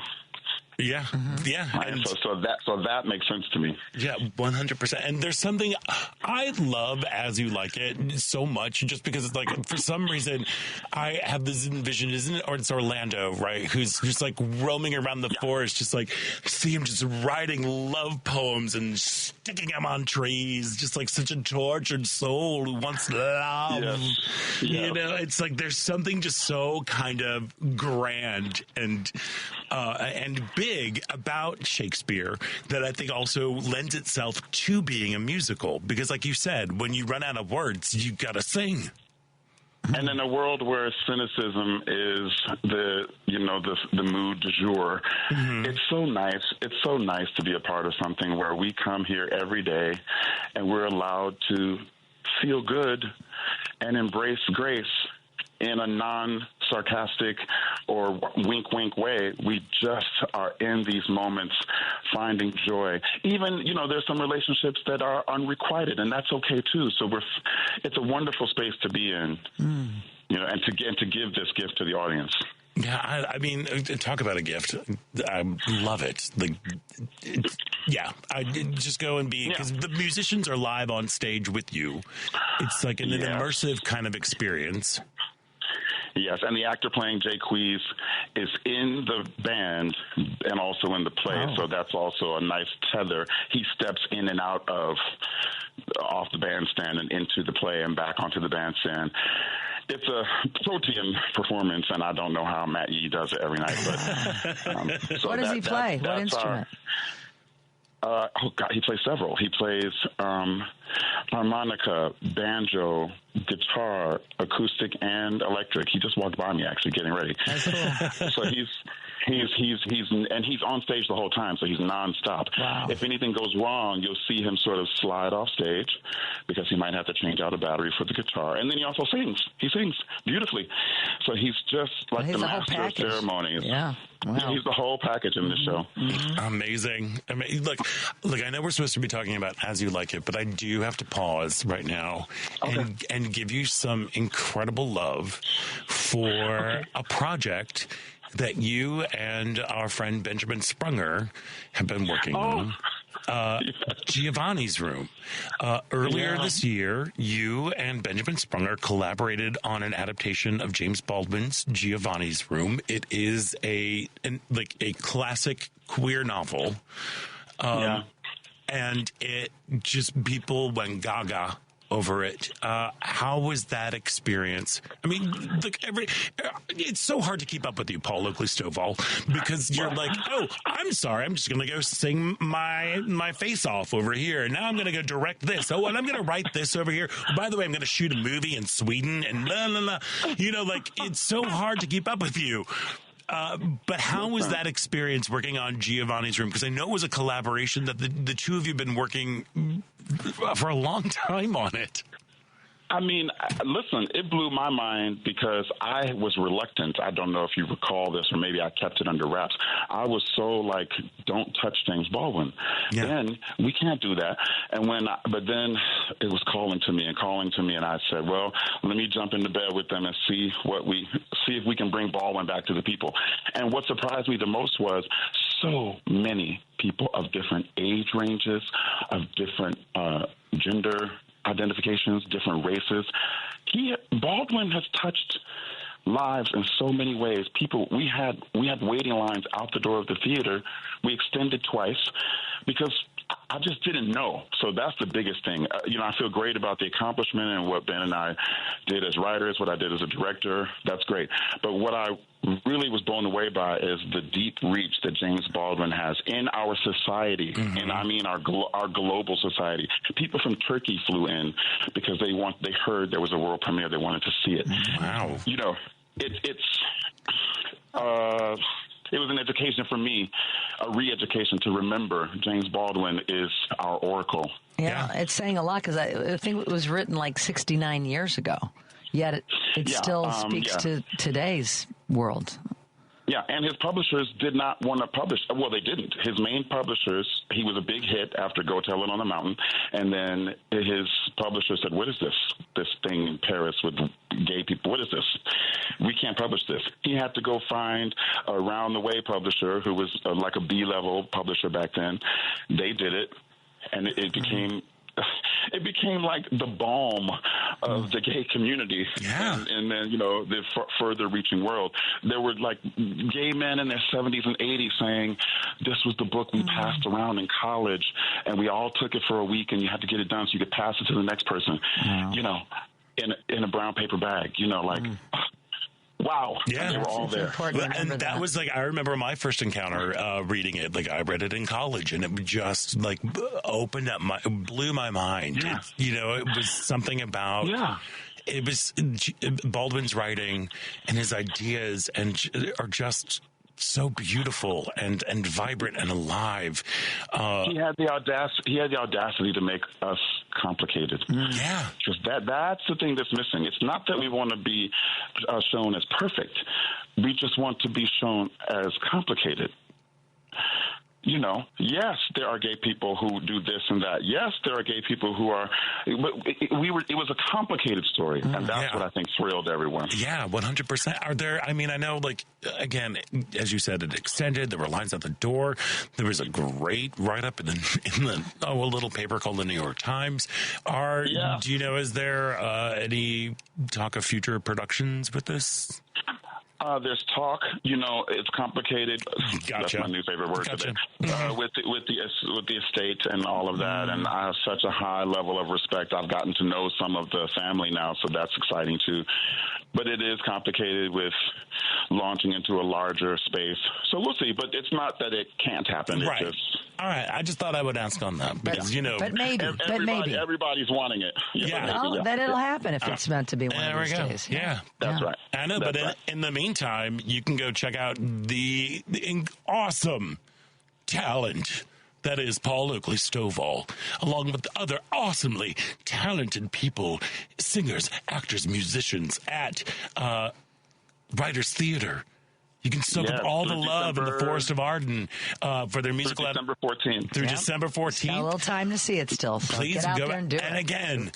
Yeah, yeah.
And so that makes sense to me.
Yeah, 100%. And there's something I love As You Like It so much, just because it's like, for some reason, I have this vision, isn't it? Or it's Orlando, right? Who's just like roaming around the forest, just like, see him just writing love poems and sticking them on trees, just like such a tortured soul who wants love. Yes. You know, it's like there's something just so kind of grand and big about Shakespeare that I think also lends itself to being a musical. Because like you said, when you run out of words, you got to sing.
And in a world where cynicism is the mood du jour, it's so nice. It's so nice to be a part of something where we come here every day and we're allowed to feel good and embrace grace in a non-sarcastic or wink-wink way. We just are in these moments finding joy. Even, there's some relationships that are unrequited, and that's okay too. So it's a wonderful space to be in, and to give this gift to the audience.
Yeah, I mean, talk about a gift. I love it. I just go and be, because the musicians are live on stage with you. It's like an immersive kind of experience.
Yes, and the actor playing Jay Quees is in the band and also in the play, so that's also a nice tether. He steps in and out off the bandstand and into the play and back onto the bandstand. It's a protein performance, and I don't know how Matt Yee does it every night. But
what does he play? What instrument?
He plays several. He plays harmonica, banjo, guitar, acoustic, and electric. He just walked by me, actually, getting ready.
That's cool.
So he's on stage the whole time, so he's nonstop.
Wow.
If anything goes wrong, you'll see him sort of slide off stage because he might have to change out a battery for the guitar. And then he also sings. He sings beautifully. So he's just like the master of ceremonies.
Yeah. Wow.
He's the whole package in this show.
Amazing. Look, I know we're supposed to be talking about As You Like It, but I do have to pause right now and give you some incredible love for a project that you and our friend Benjamin Sprunger have been working on. Giovanni's Room. Earlier this year, you and Benjamin Sprunger collaborated on an adaptation of James Baldwin's Giovanni's Room. It is a classic queer novel. And it just, people went gaga over it. How was that experience? I mean, look, it's so hard to keep up with you, Paul Oakley-Stovall, because you're like, oh, I'm sorry, I'm just going to go sing my face off over here, and now I'm going to go direct this. Oh, and I'm going to write this over here. Oh, by the way, I'm going to shoot a movie in Sweden, and blah, blah, blah. It's so hard to keep up with you. But how was that experience working on Giovanni's Room? Because I know it was a collaboration that the two of you have been working for a long time on it.
I mean, listen, it blew my mind because I was reluctant. I don't know if you recall this, or maybe I kept it under wraps. I was so like, don't touch James Baldwin. Yeah. Then we can't do that. And but then it was calling to me, and I said, well, let me jump into bed with them and see if we can bring Baldwin back to the people. And what surprised me the most was so many people of different age ranges, of different gender identifications, different races. Baldwin has touched lives in so many ways. People, we had waiting lines out the door of the theater. We extended twice because I just didn't know. So that's the biggest thing. I feel great about the accomplishment and what Ben and I did as writers, what I did as a director. That's great. But what I really was blown away by is the deep reach that James Baldwin has in our society, and I mean our global society. People from Turkey flew in because they heard there was a world premiere. They wanted to see it.
Wow.
It was an education for me, a re-education to remember James Baldwin is our oracle.
Yeah, it's saying a lot because I think it was written like 69 years ago, yet it still speaks to today's world.
Yeah, and his publishers did not want to publish. Well, they didn't. His main publishers, he was a big hit after Go Tell It on the Mountain, and then his publisher said, what is this thing in Paris with gay people? What is this? We can't publish this. He had to go find a Round the Way publisher who was like a B-level publisher back then. They did it, and it became... It became like the balm of the gay community. Yeah. And then, the further reaching world. There were like gay men in their 70s and 80s saying, this was the book we passed around in college, and we all took it for a week, and you had to get it done so you could pass it to the next person, in a brown paper bag, Wow.
Yeah.
They were all there.
And that was like, I remember my first encounter reading it. Like, I read it in college, and it just like blew my mind. Yeah. It was something about it was Baldwin's writing and his ideas are just so beautiful and vibrant and alive.
He had the audacity to make us complicated.
Yeah.
Just that's the thing that's missing. It's not that we want to be shown as perfect. We just want to be shown as complicated. You know, yes, there are gay people who do this and that. Yes, there are gay people who are. But it was a complicated story, and that's what I think thrilled everyone.
Yeah, 100%. Are there? I mean, I know, like, again, as you said, it extended. There were lines at the door. There was a great write-up in a little paper called the New York Times. Do you know? Is there any talk of future productions with this?
There's talk. You know, it's complicated.
Gotcha.
That's my new favorite word today. With the estate and all of that, and I have such a high level of respect. I've gotten to know some of the family now, so that's exciting too. But it is complicated with launching into a larger space. So we'll see. But it's not that it can't happen.
Right.
It's just,
all right. I just thought I would ask on that because, you know.
But maybe.
Everybody's wanting it.
Then it'll happen if it's meant to be one of these days.
Yeah.
That's right.
I know, but in the meantime, you can go check out the awesome talent that is Paul Oakley Stovall, along with other awesomely talented people, singers, actors, musicians at Writers Theater. You can soak up all the love in the Forest of Arden for their musical
December 14th.
Through December 14th.
Got a little time to see it still. So
please
get out
go
there and do it.
And again,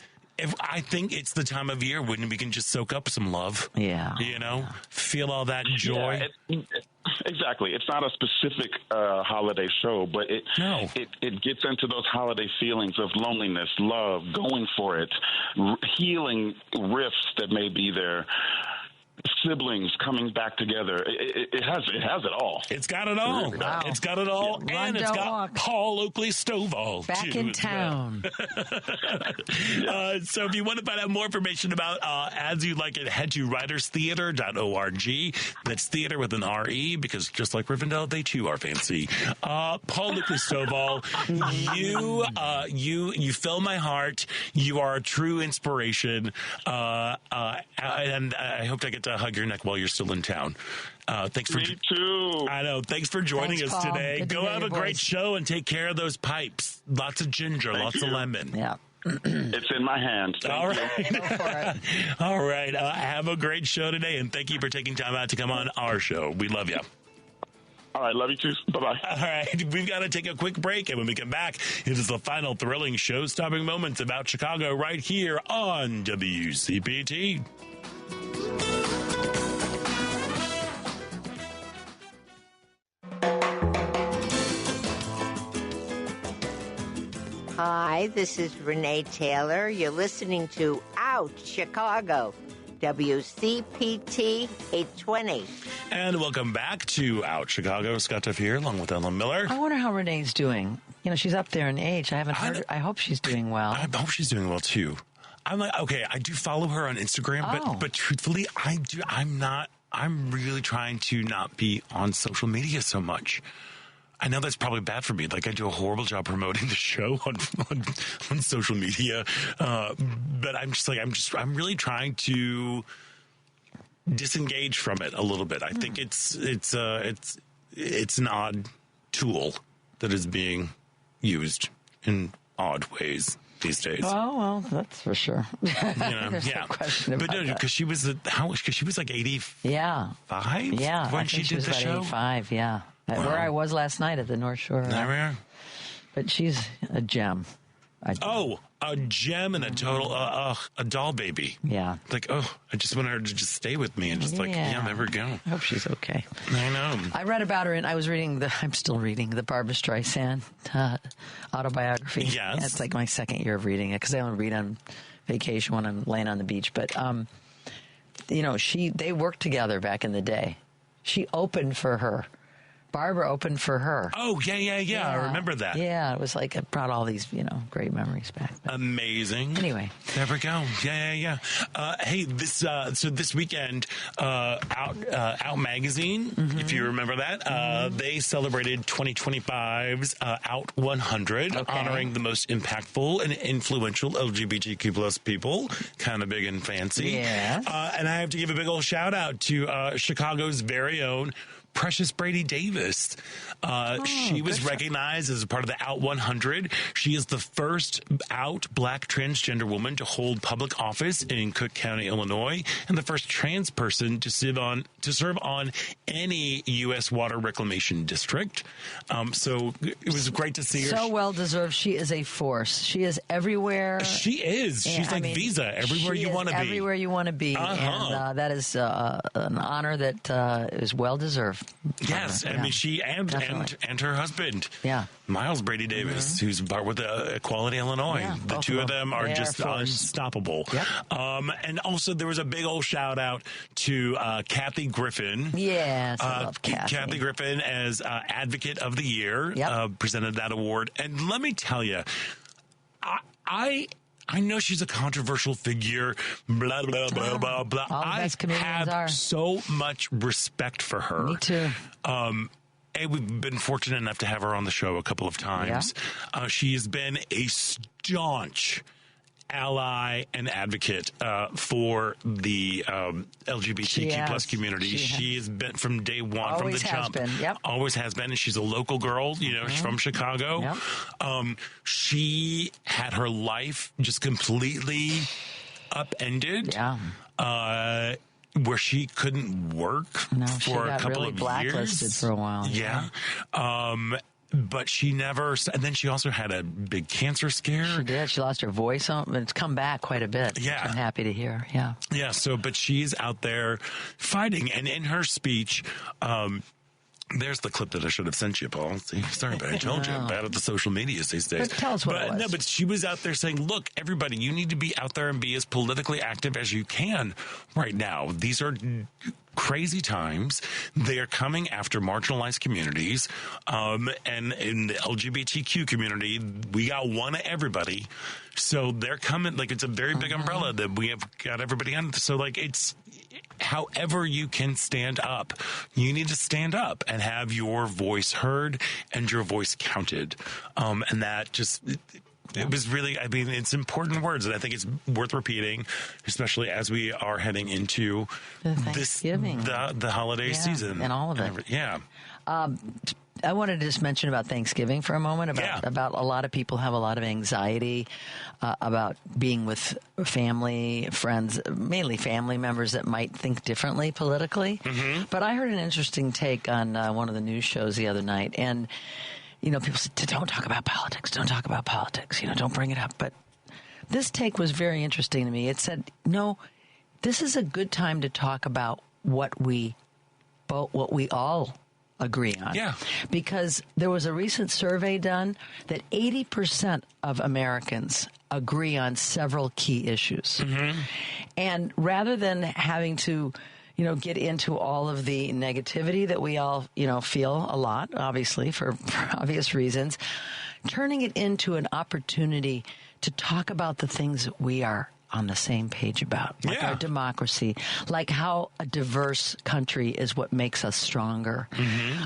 I think it's the time of year when we can just soak up some love.
Yeah.
You know, feel all that joy.
Yeah, exactly. It's not a specific holiday show, but it gets into those holiday feelings of loneliness, love, going for it, healing rifts that may be there. Siblings coming back together. It has it all.
It's got it all.
Wow.
It's got it all.
Yeah.
And it's got
walk.
Paul Oakley Stovall
back
too,
in town.
So if you want to find out more information about As You Like It, head to writerstheater.org. That's theater with an R-E, because just like Rivendell, they too are fancy. Paul Oakley Stovall, you fill my heart. You are a true inspiration. And I hope I get to hug your neck while you're still in town. Thanks for
Me too.
I know. Thanks for joining us
Paul.
today.
Good to
Go
hear
have a
your
great
voice.
show and take care of those pipes. Lots of ginger, lots of lemon.
Yeah.
It's in my hands.
All right.
Go for it.
All right. Have a great show today, and thank you for taking time out to come on our show. We love you.
All right. Love you too. Bye-bye.
All right. We've got to take a quick break, and when we come back, it is the final thrilling show-stopping moments about Chicago right here on WCPT.
Hi, this is Renee Taylor. You're listening to Out Chicago, WCPT 820.
And welcome back to Out Chicago. Scott Duff here, along with Ellen Miller.
I wonder how Renee's doing. You know, she's up there in age. I haven't heard her. I hope she's doing well.
I hope she's doing well, too. I'm like, okay, I do follow her on Instagram, but truthfully, I'm really trying to not be on social media so much. I know that's probably bad for me. Like, I do a horrible job promoting the show on social media. But I'm really trying to disengage from it a little bit. I think it's an odd tool that is being used in odd ways these days.
Oh, well, that's for sure.
You know,
There's no question about that.
Because she was like 85.
Yeah. Yeah.
When
I
she
think
did
was
the
about
show.
85. Yeah.
Wow.
Where I was last night at the North Shore.
There we are.
But she's a gem.
A gem and a total a doll baby.
Yeah.
Like, I just want her to just stay with me and just there we go.
I hope she's okay.
I know.
I read about her and I'm still reading the Barbra Streisand autobiography.
Yes.
It's like my second year of reading it because I only read on vacation when I'm laying on the beach. But, they worked together back in the day. She opened for her Barbara opened for her.
Oh, yeah. I remember that.
Yeah, it was like it brought all these, great memories back.
Amazing.
Anyway.
There we go. Yeah. Hey, this weekend, Out Magazine, if you remember that, they celebrated 2025's Out 100, honoring the most impactful and influential LGBTQ plus people. Kind of big and fancy.
Yeah.
And I have to give a big old shout out to Chicago's very own Precious Brady Davis. She was recognized as a part of the Out 100. She is the first out Black transgender woman to hold public office in Cook County, Illinois, and the first trans person to serve on any U.S. water reclamation district. So it was great to see her.
So well deserved. She is a force. She is everywhere.
She is. She's Visa everywhere you want to be.
Everywhere you want to be, and that is an honor that is well deserved.
Yes, I mean she and her husband, Miles Brady Davis, who's part with Equality Illinois.
Yeah,
the two of them are just unstoppable.
Yep.
And also there was a big old shout out to Kathy Griffin.
Yes, I love Kathy.
Kathy Griffin as Advocate of the Year presented that award, and let me tell you, I know she's a controversial figure, blah, blah, blah, blah, blah. I have so much respect for her.
Me too.
We've been fortunate enough to have her on the show a couple of times. Yeah. She has been a staunch ally and advocate for the LGBTQ plus community. She has been from day one,
always
from the jump. Always has been, and she's a local girl. She's from Chicago. Yep. She had her life just completely upended.
Yeah.
Where she couldn't work for a couple of
blacklisted
years.
For a while.
Yeah. But she never, and then she also had a big cancer scare.
She did. She lost her voice, but it's come back quite a bit.
Yeah.
I'm happy to hear. Yeah.
Yeah. But she's out there fighting. And in her speech, there's the clip that I should have sent you, Paul. See, sorry, but I told you I'm bad at the social medias these days.
But tell us what it was.
No, but she was out there saying, look, everybody, you need to be out there and be as politically active as you can right now. These are crazy times. They are coming after marginalized communities. And in the LGBTQ community, we got one of everybody. So they're coming, like it's a very big umbrella that we have got everybody on. So like it's, however you can stand up, you need to stand up and have your voice heard and your voice counted. And that just, it was really, I mean, it's important words, and I think it's worth repeating, especially as we are heading into the holiday season.
And all of it.
Yeah.
I wanted to just mention about Thanksgiving for a moment, about a lot of people have a lot of anxiety about being with family, friends, mainly family members that might think differently politically. Mm-hmm. But I heard an interesting take on one of the news shows the other night, and people said, don't talk about politics, don't bring it up. But this take was very interesting to me. It said, no, this is a good time to talk about what we all agree on.
Yeah.
Because there was a recent survey done that 80% of Americans agree on several key issues. Mm-hmm. And rather than having to get into all of the negativity that we all, feel a lot, obviously, for obvious reasons, turning it into an opportunity to talk about the things that we are on the same page about, like our democracy, like how a diverse country is what makes us stronger,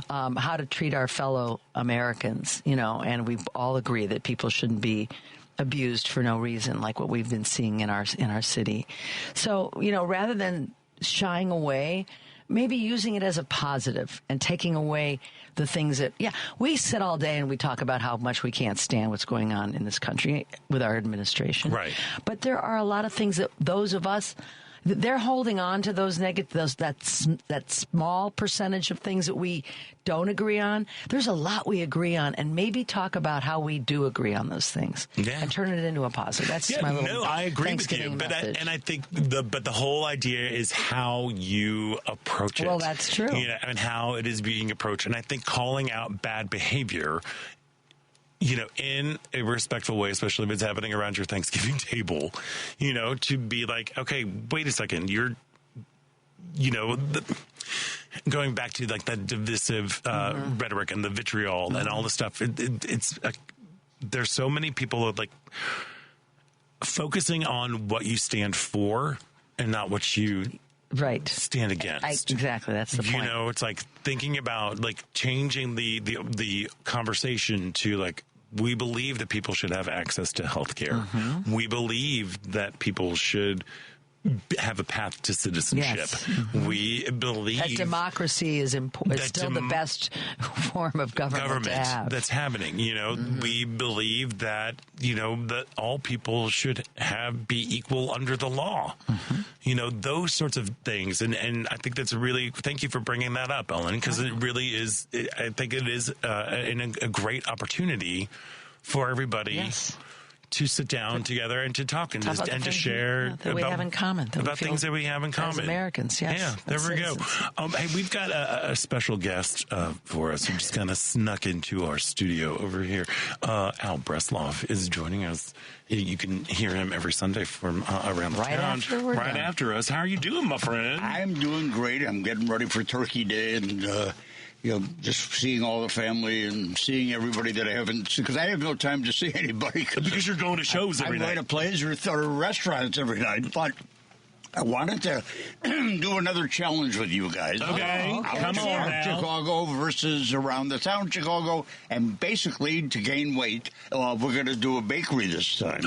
how to treat our fellow Americans, and we all agree that people shouldn't be abused for no reason, like what we've been seeing in our city. So, rather than shying away, maybe using it as a positive and taking away the things that, we sit all day and we talk about how much we can't stand what's going on in this country with our administration.
Right.
But there are a lot of things that those of us, they're holding on to those that small percentage of things that we don't agree on. There's a lot we agree on, and maybe talk about how we do agree on those things and turn it into a positive. That's my little
I agree
Thanksgiving
with you.
message.
I think the whole idea is how you approach it.
Well, that's true.
And how it is being approached. And I think calling out bad behavior, in a respectful way, especially if it's happening around your Thanksgiving table, to be like, okay, wait a second, going back to like the divisive rhetoric and the vitriol and all the stuff. There's so many people like focusing on what you stand for and not what you stand against.
Exactly. That's the point.
You know, it's like thinking about like changing the conversation to like, we believe that people should have access to health care. We believe that people should have a path to citizenship.
Yes.
We believe
that democracy is still the best form of government to have.
That's happening. You know, we believe that, you know, that all people should be equal under the law. You know, those sorts of things. And I think that's really, thank you for bringing that up, Ellen, because it really is, I think it is a great opportunity for everybody to sit down together and to talk and to share
that we have in common.
About things that we have in common.
As Americans, yes.
Yeah, there we go. Hey, we've got a special guest for us who just kind of snuck into our studio over here. Al Bresloff is joining us. You can hear him every Sunday from around the town. Right after us. How are you doing, my friend?
I'm doing great. I'm getting ready for Turkey Day and you know, just seeing all the family and seeing everybody that I haven't, because I have no time to see anybody.
Because you're going to shows every night.
I go to plays or restaurants every night. But I wanted to do another challenge with you guys.
Okay, come on now.
Chicago versus around the town of Chicago. And basically, to gain weight, we're going to do a bakery this time.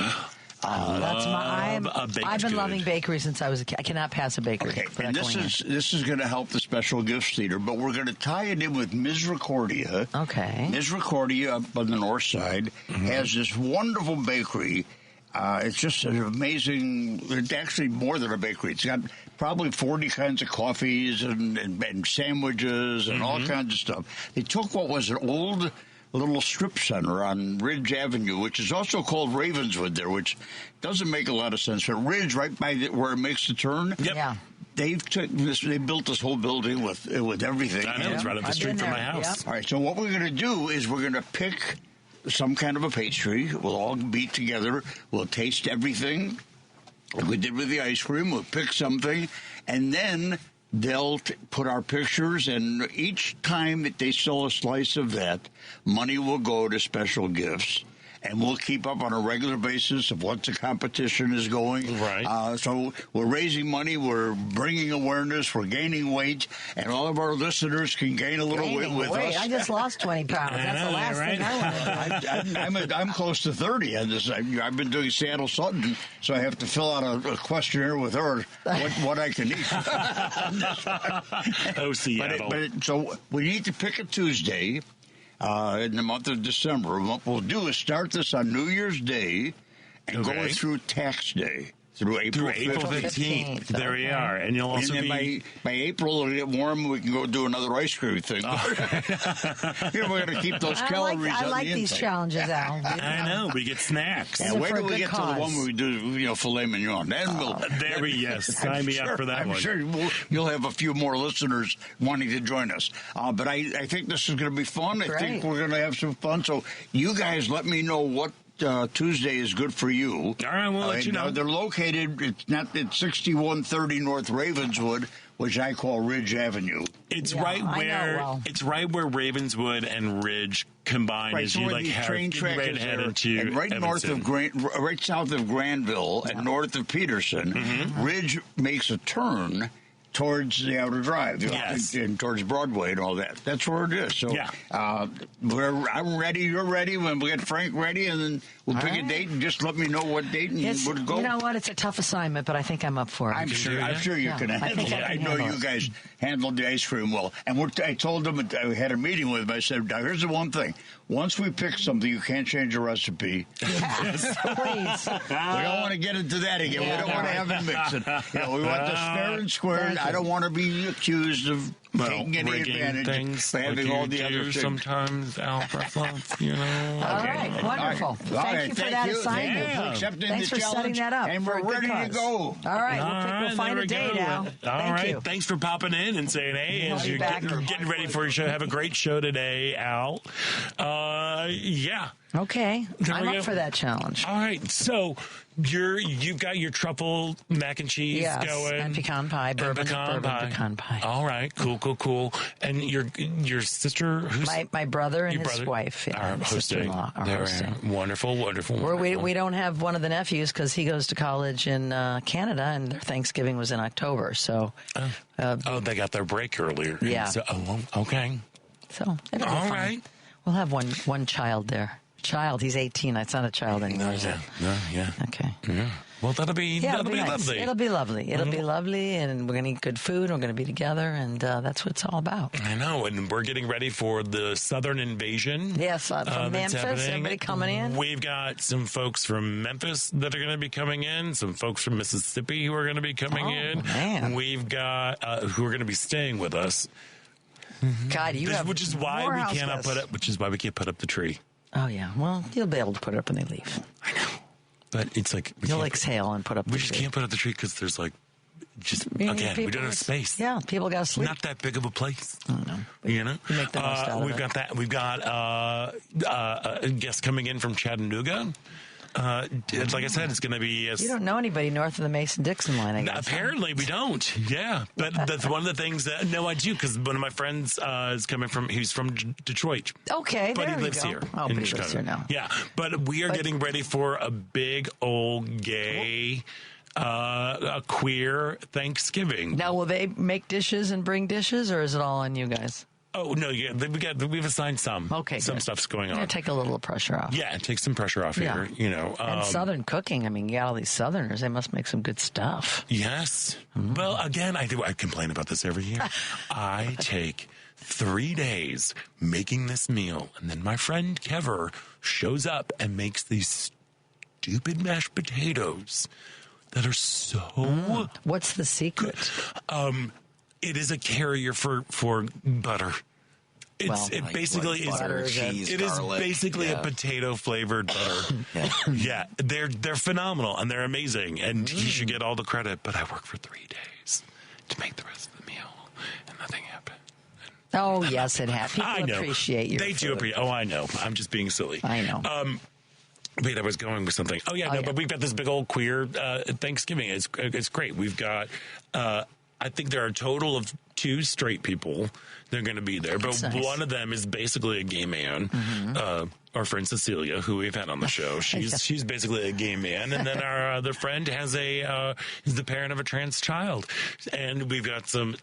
I've been loving bakery since I was a kid. I cannot pass a bakery.
Okay, and this is going to help the special gifts theater, but we're going to tie it in with Misericordia.
Okay.
Misericordia up on the north side has this wonderful bakery. It's just an amazing, it's actually more than a bakery. It's got probably 40 kinds of coffees and sandwiches and all kinds of stuff. They took what was an old little strip center on Ridge Avenue, which is also called Ravenswood there, which doesn't make a lot of sense. But Ridge, right by where it makes the turn,
yeah.
They built this whole building with everything.
I know, it's right up the street from my house.
Yep. All right, so what we're going to do is we're going to pick some kind of a pastry. We'll all be together. We'll taste everything, like we did with the ice cream. We'll pick something, and then they'll put our pictures, and each time that they sell a slice of that, money will go to special gifts. And we'll keep up on a regular basis of what the competition is going.
Right.
So we're raising money, we're bringing awareness, we're gaining weight, and all of our listeners can gain a little weight with us.
I just lost 20 pounds. That's the last thing I want to do.
I'm close to 30 on this. I've been doing Seattle Sutton, so I have to fill out a questionnaire with her what I can eat.
Oh, Seattle.
But so we need to pick a Tuesday. In the month of December. What we'll do is start this on New Year's Day and go through Tax Day. Through April
15th. There we are. And you'll also
by April, it'll get warm. We can go do another ice cream thing. We're going to keep those calories on the inside.
I like these challenges, Al.
I know. We get snacks.
And wait till we get to the one where we do, filet mignon. Then
sign me up for that one.
I'm sure you'll have a few more listeners wanting to join us. But I think this is going to be fun. I think we're going to have some fun. So you guys let me know what Tuesday is good for you.
All right, we'll let you know.
They're located, it's 6130 North Ravenswood, which I call Ridge Avenue.
It's right where Ravenswood and Ridge combine as you like
train track is there, and right south of Granville and north of Peterson, Ridge makes a turn towards the outer drive, and towards Broadway and all that. That's where it is. So I'm ready, you're ready, when we get Frank ready, and then we'll pick a date and just let me know what date and we'll go.
You know what? It's a tough assignment, but I think I'm up for it.
I'm sure you can handle it. I know you guys handled the ice cream well. And I told them, I had a meeting with them, I said, now here's the one thing. Once we pick something, you can't change the recipe.
Yes, please.
We don't want to get into that again. We don't want to have it mixing. We want this fair and square. I don't want to be accused of taking any advantage
things
by having all the other things.
Sometimes, Al Bresloff,
All right, wonderful. Thank you for that assignment.
Thanks
for setting that up.
And we're ready to go.
All right, we'll find a date now.
All right, thanks for popping in and saying, hey, as you're getting ready for your show, have a great show today, Al.
Okay. I'm up for that challenge.
All right. So you've got your truffle mac and cheese going.
And pecan pie. Bourbon pecan pie.
All right. Cool. And your sister, who's
my brother and his wife
are hosting.
Are hosting.
Wonderful.
We don't have one of the nephews because he goes to college in Canada, and their Thanksgiving was in October. So,
they got their break earlier.
Yeah.
So, okay.
So it'll be fun.
Right.
We'll have one child there. He's 18. It's not a child anymore.
Yeah.
Okay.
Yeah. Well, that'll be
nice.
lovely.
It'll be lovely. It'll be lovely, and we're going to eat good food. We're going to be together, and that's what it's all about.
I know, and we're getting ready for the Southern invasion.
Yes, from Memphis. Everybody coming in.
We've got some folks from Memphis that are going to be coming in. Some folks from Mississippi who are going to be coming in.
Man.
We've got who are going to be staying with us.
God,
which is why we can't put up the tree.
Oh yeah, well you'll be able to put it up when they leave.
I know, but it's like
you'll exhale and put up.
We just can't put up the tree because there's we don't have space.
Yeah, people got to sleep.
Not that big of a place.
I know.
You know,
you make the most out of
we've got that. We've got a guest coming in from Chattanooga. Like I said, it's going to be.
You don't know anybody north of the Mason-Dixon line, I guess.
Apparently, we don't. Yeah, but that's one of the things that I do because one of my friends is coming from. He's from Detroit.
Okay,
but he lives here.
Oh, but he lives here now.
Yeah, but we are getting ready for a big old gay. A queer Thanksgiving.
Now, will they make dishes and bring dishes, or is it all on you guys?
Oh no! Yeah, we've assigned some.
Okay,
some stuff's going on.
Take a little pressure off.
Yeah, take some pressure off here. You know,
and Southern cooking. I mean, you got all these Southerners; they must make some good stuff.
Yes. Mm-hmm. Well, again, I complain about this every year. I take 3 days making this meal, and then my friend Kever shows up and makes these stupid mashed potatoes that are so.
What's the secret?
It is a carrier for butter. It basically is
butter, cheese,
it
garlic,
is basically a potato flavored butter. Yeah, they're phenomenal and they're amazing, and he should get all the credit. But I work for 3 days to make the rest of the meal, and nothing happened.
Oh yes, it happened. People appreciate your food.
Do appreciate. Oh, I know. I'm just being silly.
I know.
Wait, I was going with something. Oh yeah, but we've got this big old queer Thanksgiving. It's great. We've got. I think there are a total of 2 straight people that are going to be there, but one of them is basically a gay man. Mm-hmm. Our friend Cecilia, who we've had on the show, she's basically a gay man, and then our other friend is the parent of a trans child, and we've got some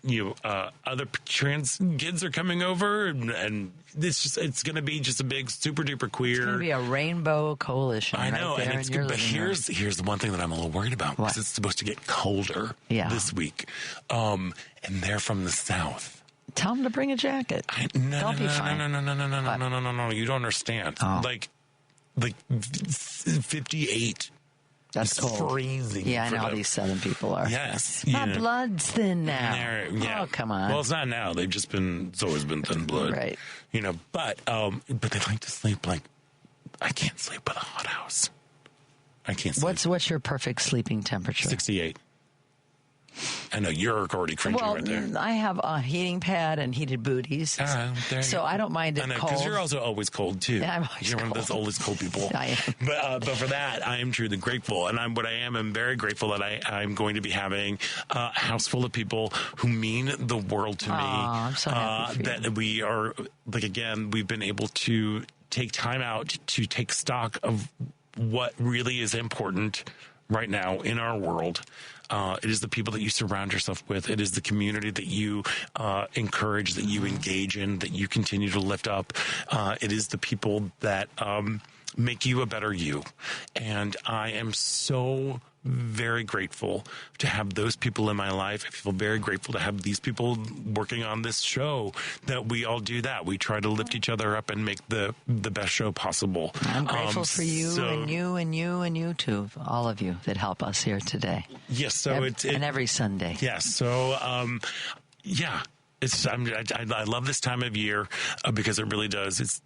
other trans kids are coming over, and it's going to be just a big super duper queer.
It's going to be a rainbow coalition.
I know, and it's good. But here's the one thing that I'm a little worried about because it's supposed to get colder this week, and they're from the South.
Tell them to bring a jacket.
No. You don't understand.
Oh.
Like 58.
That's cold.
Freezing.
Yeah, I know how these Southern people are.
Yes.
My blood's thin now.
Yeah.
Oh, come on.
Well, it's not now. It's always been thin blood.
Right.
But they like to sleep I can't sleep with a hot house. I can't sleep.
What's your perfect sleeping temperature?
68. I know you're already cringing right there.
I have a heating pad and heated booties, so I don't mind it cold.
Because you're also always cold too.
Yeah, I'm always
one of those always cold people.
I am.
But for that, I am truly grateful, and I'm very grateful that I'm going to be having a house full of people who mean the world to me.
I'm so happy for you.
That we are we've been able to take time out to take stock of what really is important right now in our world. It is the people that you surround yourself with. It is the community that you encourage, that you engage in, that you continue to lift up. It is the people that make you a better you. And I am so very grateful to have those people in my life. I feel very grateful to have these people working on this show, that we all do that. We try to lift each other up and make the best show possible.
I'm grateful for you and you and you and you too, all of you that help us here today.
Yes, so
and every Sunday.
Yes, so yeah, I love this time of year because it really does.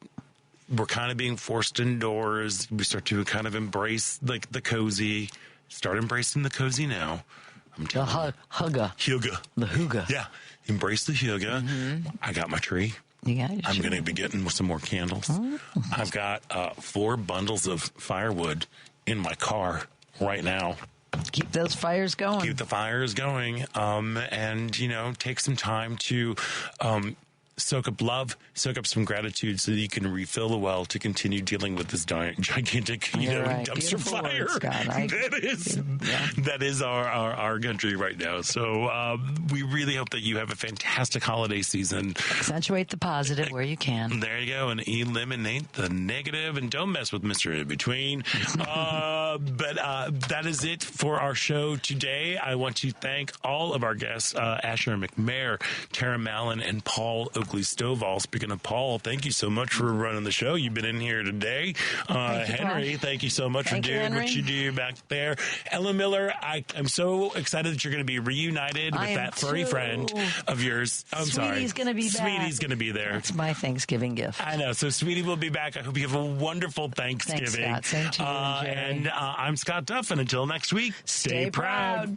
We're kind of being forced indoors. We start to kind of embrace the cozy. Start embracing the cozy now. I'm telling you.
Hugga.
Hugga.
The hugga.
Yeah. embrace the yoga. I got my tree. I'm going to be getting some more candles. I've got 4 bundles of firewood in my car right now.
Keep those fires going.
Keep the fires going. And, take some time to soak up love, soak up some gratitude so that you can refill the well to continue dealing with this gigantic, dumpster
Beautiful
fire.
words,
That is our country right now. So we really hope that you have a fantastic holiday season.
Accentuate the positive where you can.
There you go, and eliminate the negative, and don't mess with Mr. In Between. But that is it for our show today. I want to thank all of our guests, Asher McMahon, Tara Mallon, and Paul Oakley Stovall. Speaking of Paul, thank you so much for running the show. You've been in here today. Henry, thank you so much for doing what you do back there. Ellen Miller, I'm so excited that you're going to be reunited with that furry friend of yours. I'm sorry.
Sweetie's going to be back.
Sweetie's going to be there.
It's my Thanksgiving gift.
I know. So Sweetie will be back. I hope you have a wonderful Thanksgiving.
Thanks, Scott. Same to you, Jerry.
And I'm Scott Duff, and until next week, stay proud.